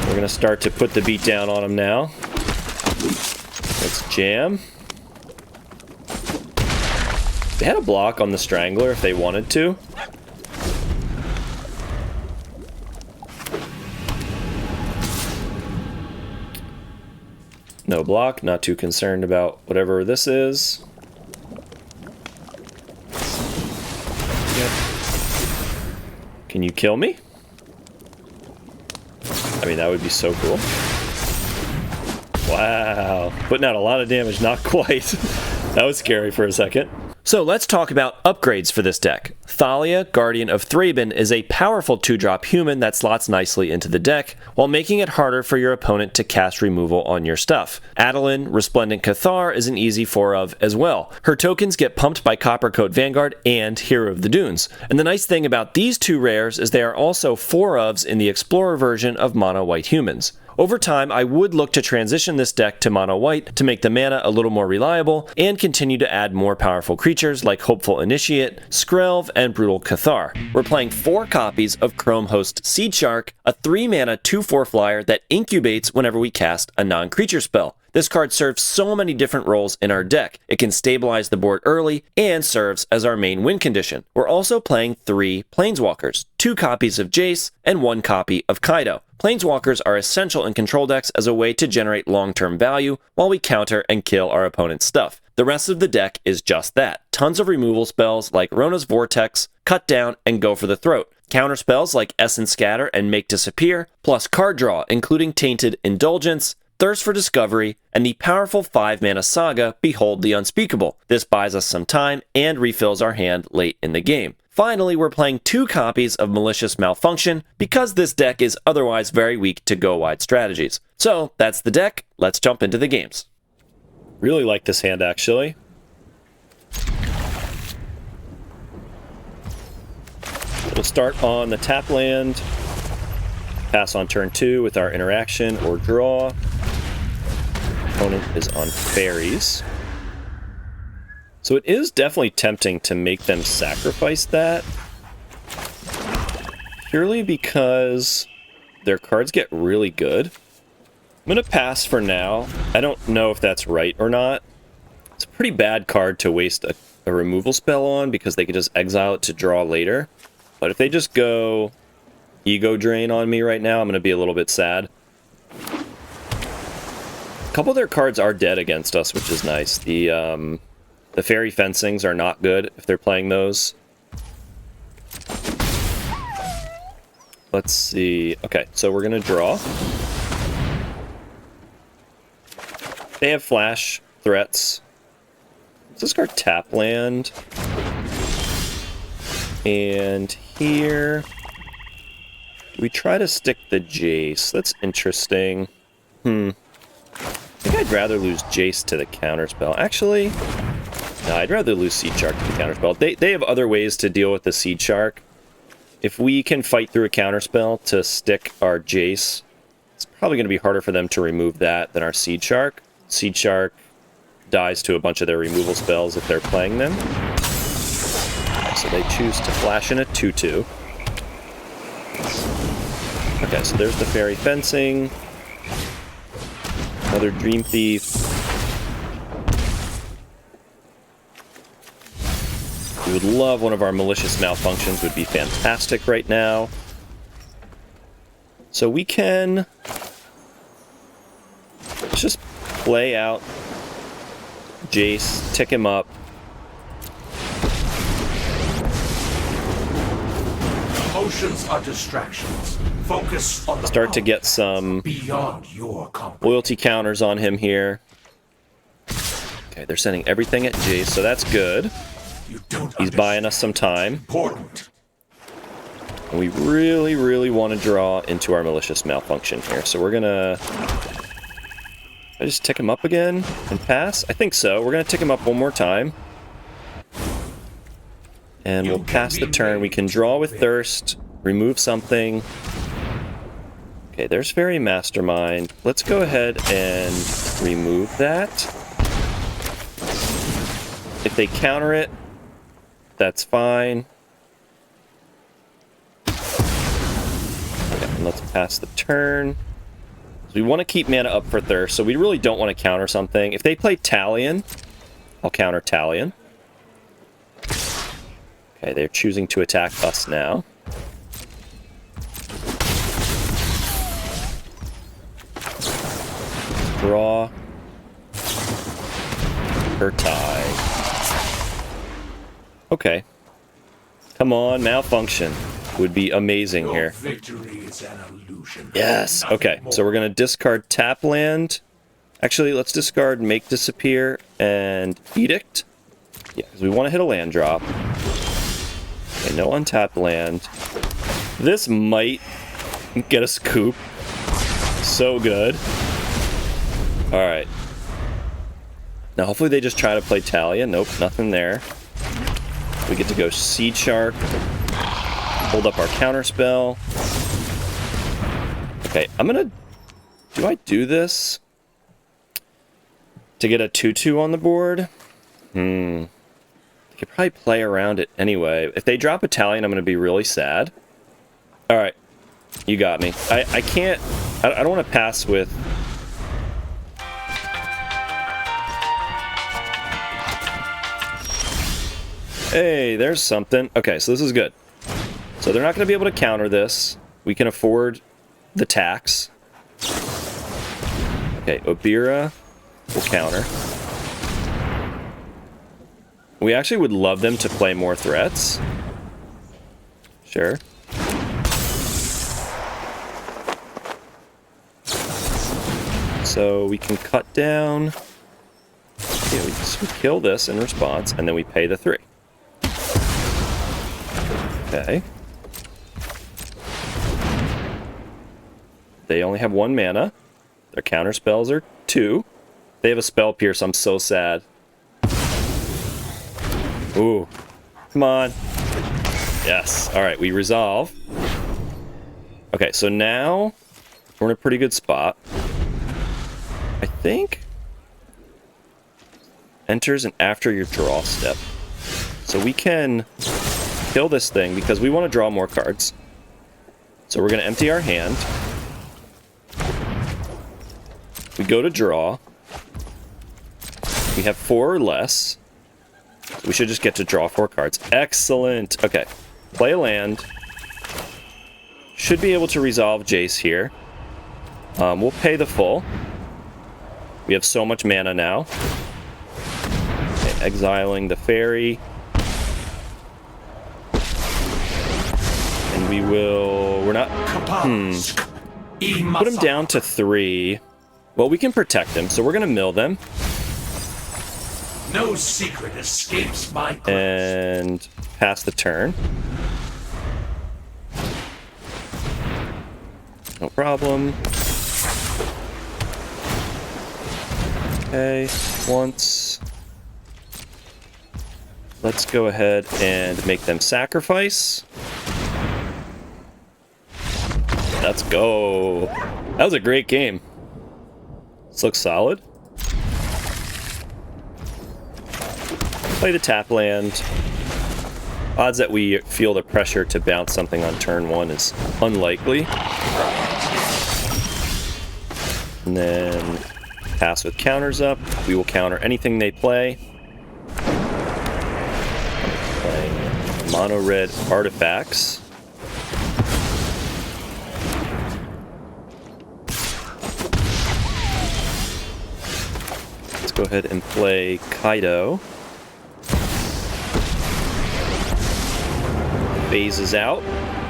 We're going to start to put the beat down on him now. Let's jam. They had a block on the Strangler if they wanted to. No block, not too concerned about whatever this is. Yep. Can you kill me? I mean, that would be so cool. Wow. Putting out a lot of damage, not quite. That was scary for a second. So let's talk about upgrades for this deck. Thalia, Guardian of Thraben, is a powerful 2-drop human that slots nicely into the deck, while making it harder for your opponent to cast removal on your stuff. Adeline, Resplendent Cathar, is an easy 4-of as well. Her tokens get pumped by Coppercoat Vanguard and Hero of the Dunes. And the nice thing about these two rares is they are also 4-ofs in the Explorer version of Mono White Humans. Over time, I would look to transition this deck to Mono White to make the mana a little more reliable and continue to add more powerful creatures like Hopeful Initiate, Skrelv, and Brutal Cathar. We're playing 4 copies of Chrome Host Seed Shark, a 3-mana 2/4 flyer that incubates whenever we cast a non-creature spell. This card serves so many different roles in our deck. It can stabilize the board early and serves as our main win condition. We're also playing 3 Planeswalkers, 2 copies of Jace, and 1 copy of Kaido. Planeswalkers are essential in control decks as a way to generate long-term value while we counter and kill our opponent's stuff. The rest of the deck is just that. Tons of removal spells like Rona's Vortex, Cut Down, and Go for the Throat. Counter spells like Essence Scatter and Make Disappear, plus card draw including Tainted Indulgence, Thirst for Discovery, and the powerful 5-mana saga, Behold the Unspeakable. This buys us some time and refills our hand late in the game. Finally, we're playing 2 copies of Malicious Malfunction because this deck is otherwise very weak to go-wide strategies. So, that's the deck. Let's jump into the games. Really like this hand, actually. We'll start on the tap land, pass on turn 2 with our interaction or draw. Opponent is on Faeries. So it is definitely tempting to make them sacrifice that, purely because their cards get really good. I'm going to pass for now. I don't know if that's right or not. It's a pretty bad card to waste a removal spell on because they could just exile it to draw later. But if they just go Ego Drain on me right now, I'm going to be a little bit sad. A couple of their cards are dead against us, which is nice. The Fairy Fencings are not good if they're playing those. Let's see. Okay, so we're going to draw. They have flash threats. Let's discard tap land. And here we try to stick the Jace. That's interesting. I think I'd rather lose Jace to the counterspell. Actually, no, I'd rather lose Seed Shark to the counterspell. They have other ways to deal with the Seed Shark. If we can fight through a counterspell to stick our Jace, it's probably going to be harder for them to remove that than our Seed Shark. Seed Shark dies to a bunch of their removal spells if they're playing them. So they choose to flash in a 2/2. Okay, so there's the Fairy Fencing. Another Dream Thief. We would love one of our Malicious Malfunctions, would be fantastic right now. So we can just play out Jace, tick him up. Emotions are distractions. Focus on the Start to get some beyond your comprehension. loyalty counters on him here. Okay, they're sending everything at Jace, so that's good. He's buying us some time. Important. And we really, really want to draw into our Malicious Malfunction here. So we're gonna... I just tick him up again and pass? I think so. We're gonna tick him up one more time. And we'll pass the turn. We can draw with Thirst, remove something. Okay, there's Fairy Mastermind. Let's go ahead and remove that. If they counter it, that's fine. Okay, and let's pass the turn. So we want to keep mana up for Thirst, so we really don't want to counter something. If they play Talion, I'll counter Talion. Okay, they're choosing to attack us now. Draw. Tie. Okay. Come on, Malfunction. Would be amazing here. Victory is an illusion. Yes. Okay, so we're going to discard Tap Land. Actually, let's discard Make Disappear and Edict. Yeah, because we want to hit a land drop. Okay, no untapped land. This might get a scoop. So good. Alright. Now hopefully they just try to play Talia. Nope, nothing there. We get to go Seed Shark. Hold up our counterspell. Okay, I'm gonna... Do I do this? To get a 2/2 on the board? They could probably play around it anyway. If they drop Italian, I'm gonna be really sad. Alright. You got me. I can't... I don't want to pass with... Hey, there's something. Okay, so this is good. So they're not going to be able to counter this. We can afford the tax. Okay, Obira will counter. We actually would love them to play more threats. Sure. So we can cut down. Yeah, we kill this in response, and then we pay the 3. Okay. They only have 1 mana. Their counter spells are 2. They have a spell pierce. I'm so sad. Ooh. Come on. Yes. Alright, we resolve. Okay, so now we're in a pretty good spot. I think enters an after your draw step. So we can kill this thing because we want to draw more cards. So we're going to empty our hand. We go to draw. We have 4 or less. So we should just get to draw 4 cards. Excellent. Okay. Play a land. Should be able to resolve Jace here. We'll pay the full. We have so much mana now. Okay, exiling the fairy. And we will... We're not... Put him down to 3. Well, we can protect him, so we're going to mill them. No secret escapes my grasp. And pass the turn. No problem. Okay, once. Let's go ahead and make them sacrifice. Let's go. That was a great game. This looks solid. Play the tap land. Odds that we feel the pressure to bounce something on turn 1 is unlikely. And then pass with counters up. We will counter anything they play. Playing mono red artifacts. Let's go ahead and play Kaido. Phases out.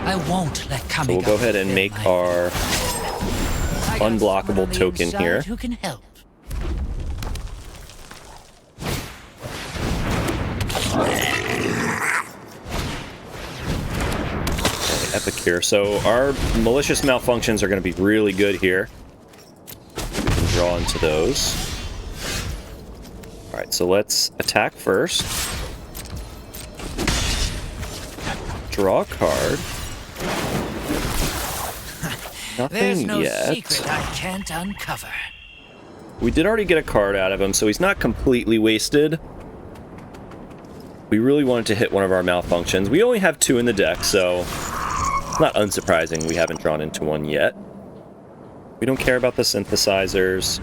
I won't let So we'll go ahead and make our unblockable token here. Who can help? Okay, epic here. So our malicious malfunctions are going to be really good here. We can draw into those. Alright, so let's attack first. Draw a card. Nothing There's no yet. secret I can't uncover. We did already get a card out of him, so he's not completely wasted. We really wanted to hit one of our malfunctions. We only have 2 in the deck, so it's not unsurprising we haven't drawn into one yet. We don't care about the synthesizers.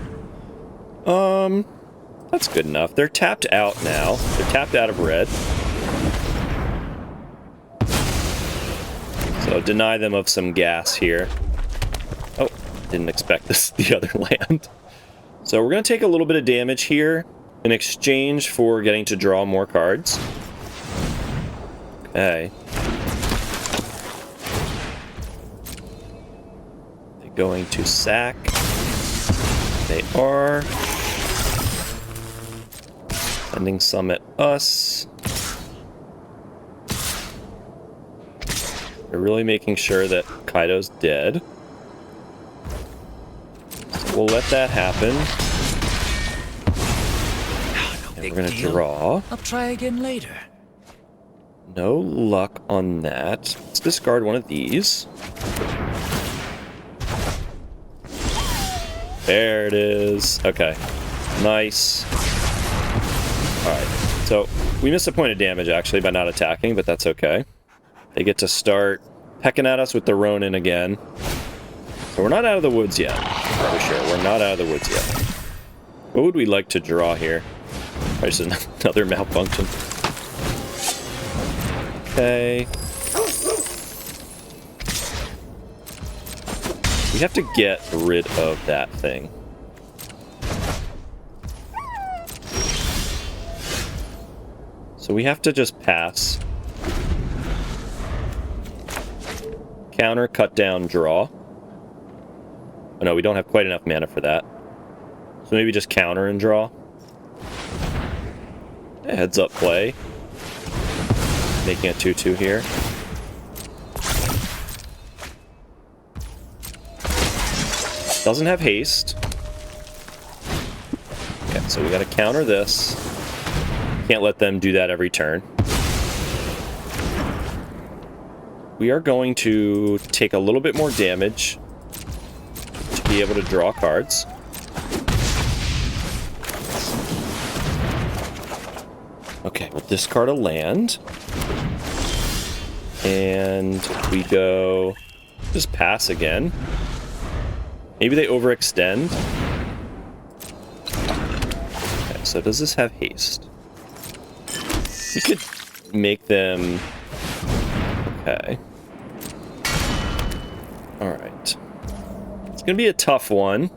That's good enough. They're tapped out now. They're tapped out of red. So deny them of some gas here. Oh, didn't expect this, the other land. So we're going to take a little bit of damage here in exchange for getting to draw more cards. Okay. They're going to sack. They are. Sending some at us. We're really making sure that Kaido's dead. So we'll let that happen. And we're gonna draw. I'll try again later. No luck on that. Let's discard one of these. There it is. Okay. Nice. Alright. So, we missed a point of damage, actually, by not attacking, but that's okay. They get to start pecking at us with the Ronin again. So we're not out of the woods yet. For sure. We're not out of the woods yet. What would we like to draw here? Probably just another malfunction. Okay. We have to get rid of that thing. So we have to just pass. Counter, cut down, draw. Oh no, we don't have quite enough mana for that. So maybe just counter and draw. Heads up play. Making a 2-2 here. Doesn't have haste. Okay, so we gotta counter this. Can't let them do that every turn. We are going to take a little bit more damage to be able to draw cards. Okay, we'll discard a land. And we go just pass again. Maybe they overextend. Okay, so does this have haste? We could make them... Okay. Alright. It's gonna be a tough one.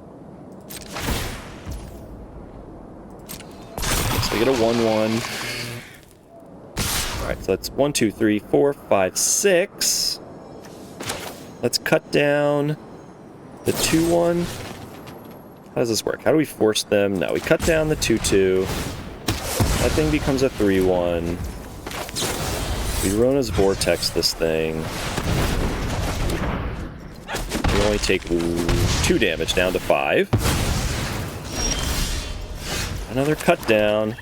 So we get a 1-1. Alright, so that's 1, 2, 3, 4, 5, 6. Let's cut down the 2-1. How does this work? How do we force them? No, we cut down the 2-2. That thing becomes a 3-1. We Rona's Vortex this thing. We only take 2 damage down to 5. Another cut down.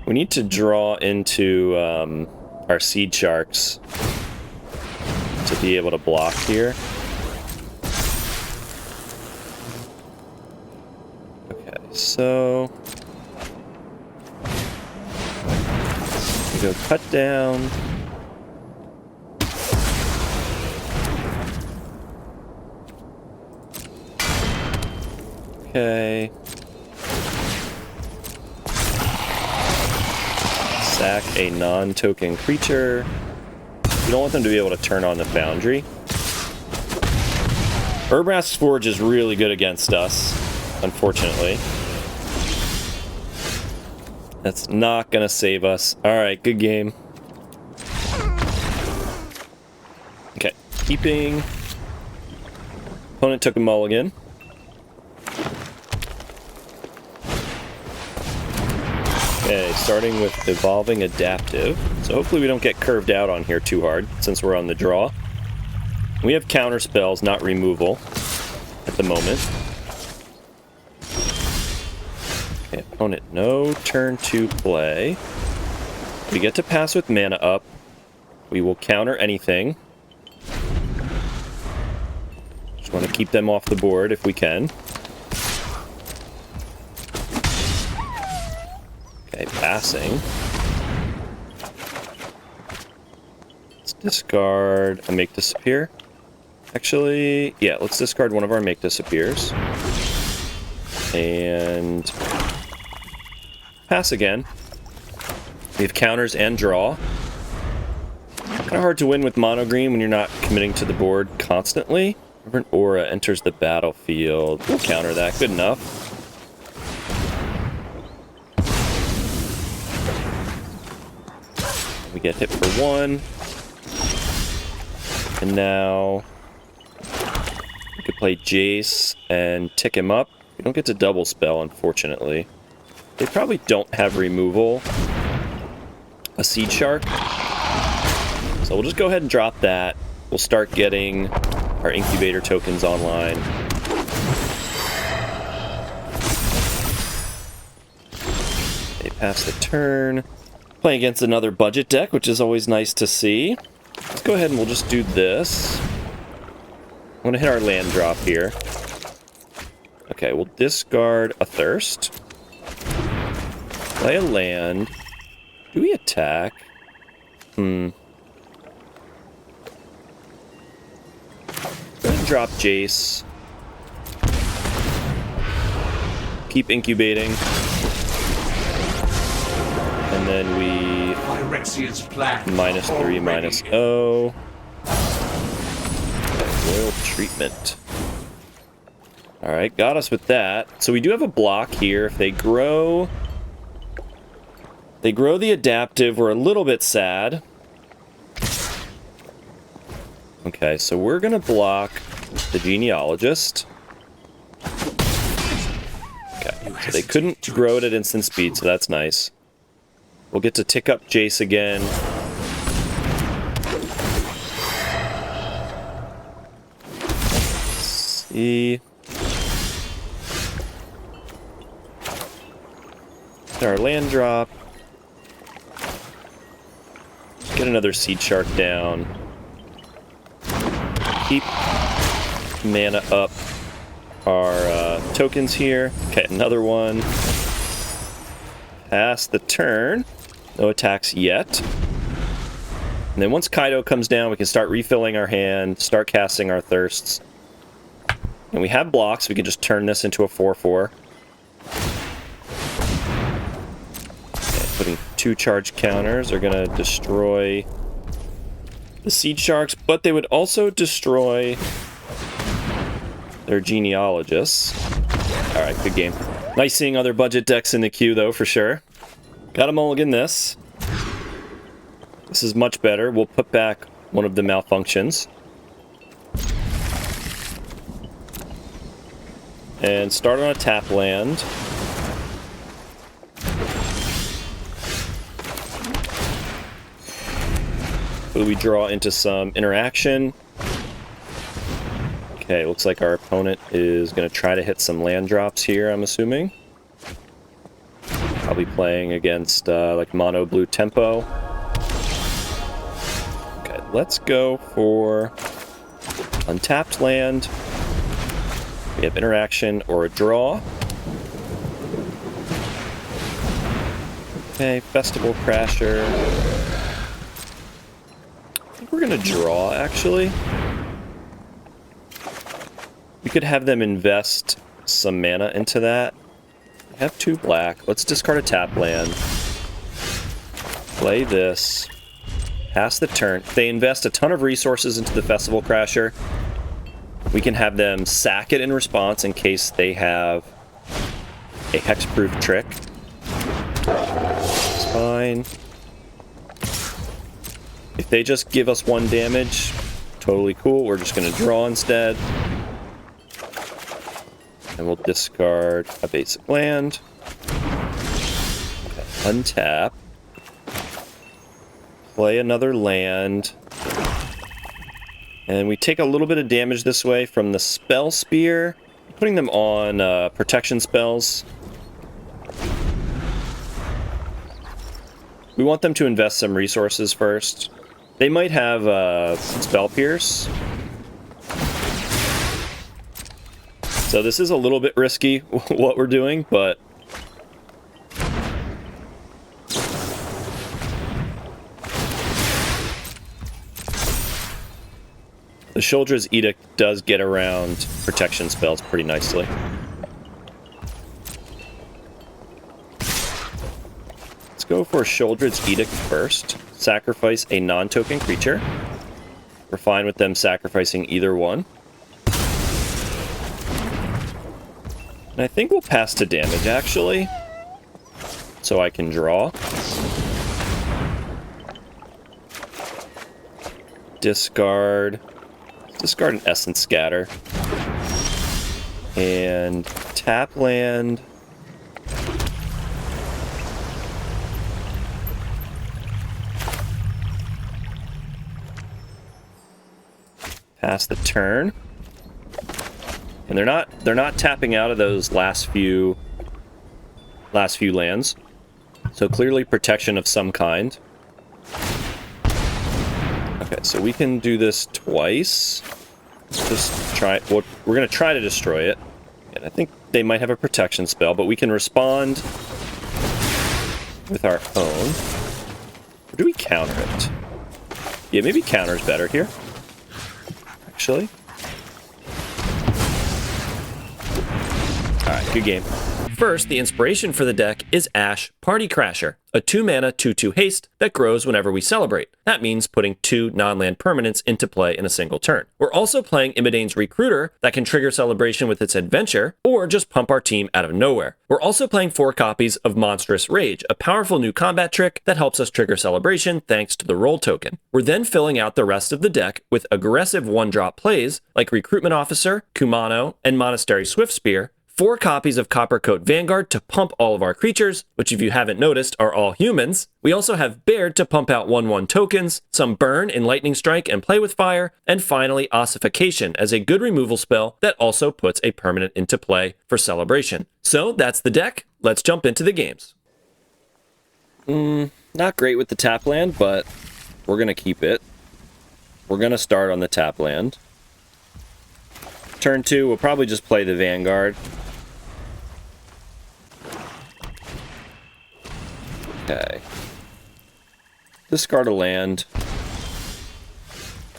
We need to draw into our Seed Sharks to be able to block here. Okay, so... we go cut down. Okay. Sack a non-token creature. We don't want them to be able to turn on the Foundry. Urbrath's Forge is really good against us, unfortunately. That's not gonna save us. Alright, good game. Okay, keeping. Opponent took a mulligan. Okay, starting with Evolving Adaptive. So hopefully we don't get curved out on here too hard, since we're on the draw. We have counter spells, not removal, at the moment. Okay, opponent, no turn to play. We get to pass with mana up. We will counter anything. Just want to keep them off the board if we can. Okay, passing. Let's discard a Make Disappear. Actually, yeah, let's discard one of our Make Disappears. And pass again. We have counters and draw. Kind of hard to win with mono green when you're not committing to the board constantly. Whenever an aura enters the battlefield, we'll counter that. Good enough. We get hit for 1. And now we could play Jace and tick him up. We don't get to double spell, unfortunately. They probably don't have removal. A Seed Shark. So we'll just go ahead and drop that. We'll start getting our incubator tokens online. They pass the turn. Playing against another budget deck, which is always nice to see. Let's go ahead and we'll just do this. I'm going to hit our land drop here. Okay, we'll discard a Thirst. Play a land. Do we attack? Go ahead and drop Jace. Keep incubating. And then we... Phyrexian's plan. -3, -0. Okay, royal treatment. Alright, got us with that. So we do have a block here. If they grow... the adaptive, we're a little bit sad. Okay, so we're gonna block the genealogist. Okay, so they couldn't grow it at instant speed, so that's nice. We'll get to tick up Jace again. Let's see. Our land drop. Get another Seed Shark down. Keep mana up our tokens here. Okay, another one. Pass the turn. No attacks yet. And then once Kaido comes down, we can start refilling our hand, start casting our thirsts. And we have blocks, we can just turn this into a 4/4. Putting 2 charge counters are going to destroy the Seed Sharks, but they would also destroy their genealogists. Alright, good game. Nice seeing other budget decks in the queue, though, for sure. Got a mulligan this. This is much better. We'll put back one of the malfunctions. And start on a tap land. We draw into some interaction. Okay, looks like our opponent is going to try to hit some land drops here, I'm assuming. I'll be playing against like mono blue tempo. Okay, let's go for untapped land. We have interaction or a draw. Okay, Festival Crasher. We're gonna draw, actually. We could have them invest some mana into that. We have 2 black. Let's discard a tap land. Play this. Pass the turn. If they invest a ton of resources into the Festival Crasher, we can have them sack it in response in case they have a hexproof trick. It's fine. If they just give us 1 damage, totally cool. We're just going to draw instead. And we'll discard a basic land. Okay, untap. Play another land. And we take a little bit of damage this way from the Spell Spear. Putting them on protection spells. We want them to invest some resources first. They might have Spell Pierce. So this is a little bit risky, what we're doing, but... the Sholdra's Edict does get around protection spells pretty nicely. Let's go for Sholdra's Edict first. Sacrifice a non-token creature. We're fine with them sacrificing either one. And I think we'll pass to damage, actually. So I can draw. Discard. Discard an Essence Scatter. And tap land. Pass the turn. And they're not tapping out of those last few lands. So clearly protection of some kind. Okay, so we can do this twice. Just try. Well, we're going to try to destroy it. And I think they might have a protection spell, but we can respond with our own. Or do we counter it? Yeah, maybe counter's better here. Actually. Alright, good game. First, the inspiration for the deck is Ash Party Crasher, a 2-mana 2/2 haste that grows whenever we celebrate. That means putting 2 non-land permanents into play in a single turn. We're also playing Imidane's Recruiter that can trigger celebration with its adventure, or just pump our team out of nowhere. We're also playing 4 copies of Monstrous Rage, a powerful new combat trick that helps us trigger celebration thanks to the roll token. We're then filling out the rest of the deck with aggressive 1-drop plays like Recruitment Officer, Kumano, and Monastery Swiftspear, 4 copies of Coppercoat Vanguard to pump all of our creatures, which if you haven't noticed are all humans. We also have Baird to pump out 1/1 tokens, some Burn in Lightning Strike and Play with Fire, and finally Ossification as a good removal spell that also puts a permanent into play for celebration. So that's the deck. Let's jump into the games. Not great with the tap land, but we're going to keep it. We're going to start on the tap land. Turn 2, we'll probably just play the Vanguard. Okay. Discard a land.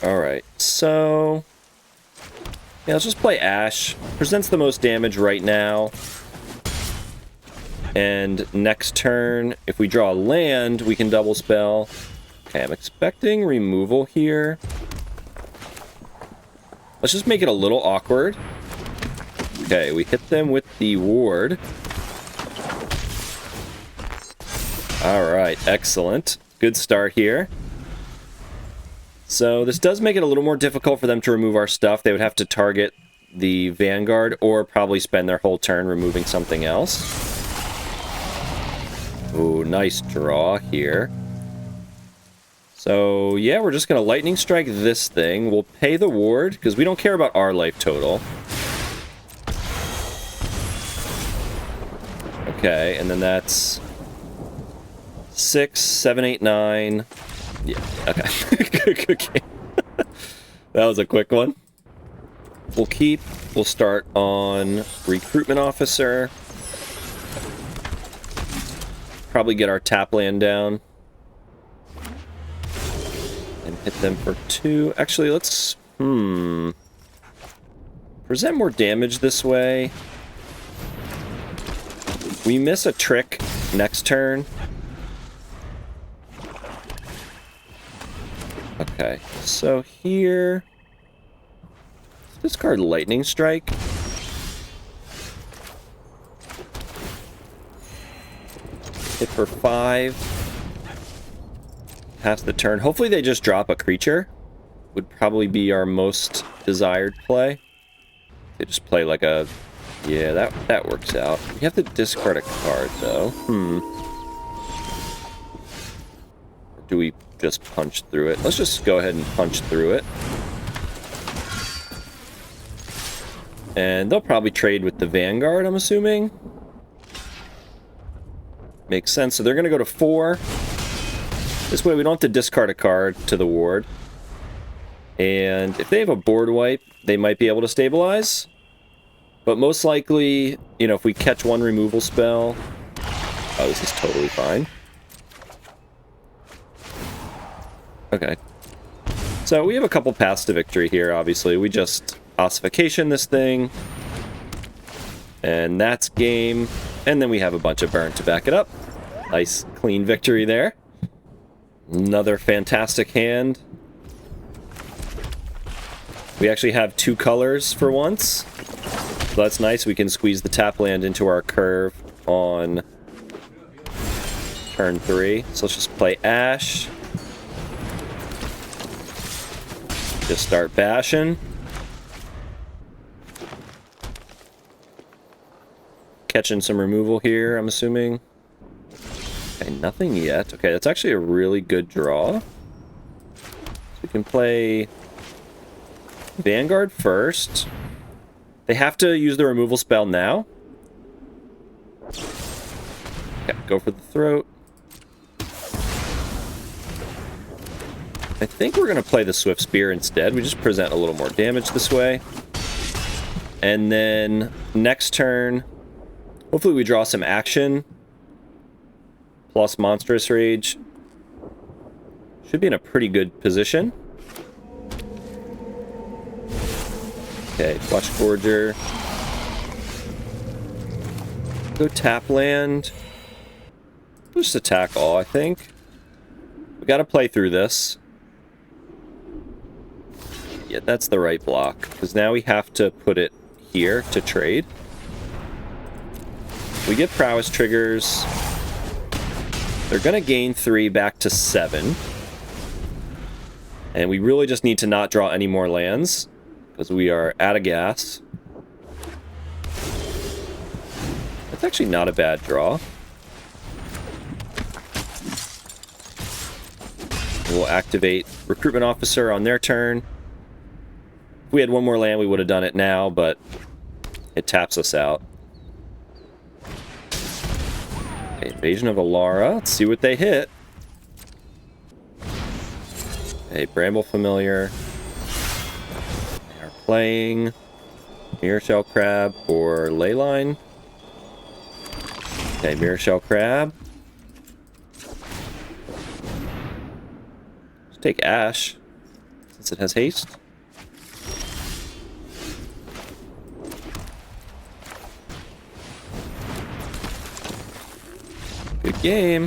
Alright, so... yeah, let's just play Ash. Presents the most damage right now. And next turn, if we draw a land, we can double spell. Okay, I'm expecting removal here. Let's just make it a little awkward. Okay, we hit them with the ward. Alright, excellent. Good start here. So this does make it a little more difficult for them to remove our stuff. They would have to target the Vanguard or probably spend their whole turn removing something else. Ooh, nice draw here. So yeah, we're just going to Lightning Strike this thing. We'll pay the ward because we don't care about our life total. Okay, and then that's 6, 7, 8, 9. Yeah, okay. Good game. That was a quick one. We'll start on Recruitment Officer. Probably get our tap land down. And hit them for 2. Actually, let's... present more damage this way. We miss a trick next turn. Okay, so here... discard Lightning Strike. Hit for 5. Pass the turn. Hopefully they just drop a creature. Would probably be our most desired play. They just play like a... yeah, that works out. We have to discard a card, though. Or do we just punch through it? Let's just go ahead and punch through it. And they'll probably trade with the Vanguard, I'm assuming. Makes sense. So they're going to go to 4. This way we don't have to discard a card to the ward. And if they have a board wipe, they might be able to stabilize. But most likely, you know, if we catch one removal spell... oh, this is totally fine. Okay. So we have a couple paths to victory here, obviously. We just ossification this thing. And that's game. And then we have a bunch of burn to back it up. Nice, clean victory there. Another fantastic hand. We actually have 2 colors for once. So that's nice. We can squeeze the tap land into our curve on turn 3. So let's just play Ash. Just start bashing. catching some removal here, I'm assuming. Okay, nothing yet. Okay, that's actually a really good draw. So we can play Vanguard first. They have to use the removal spell now. Okay, go for the throat. I think we're going to play the Swift Spear instead. We just present a little more damage this way. And then next turn, hopefully we draw some action. Plus Monstrous Rage. Should be in a pretty good position. Okay, Flush Forger. Go tap land. Just attack all, I think. We gotta play through this. Yeah, that's the right block, because now we have to put it here to trade. We get prowess triggers. They're gonna gain 3 back to 7. And we really just need to not draw any more lands, because we are out of gas. That's actually not a bad draw. We'll activate Recruitment Officer on their turn. If we had one more land, we would have done it now, but it taps us out. Okay, Invasion of Alara. Let's see what they hit. Okay, Bramble Familiar. They are playing Mirror Shell Crab or Leyline. Okay, Mirror Shell Crab. Let's take Ash, since it has haste. Good game.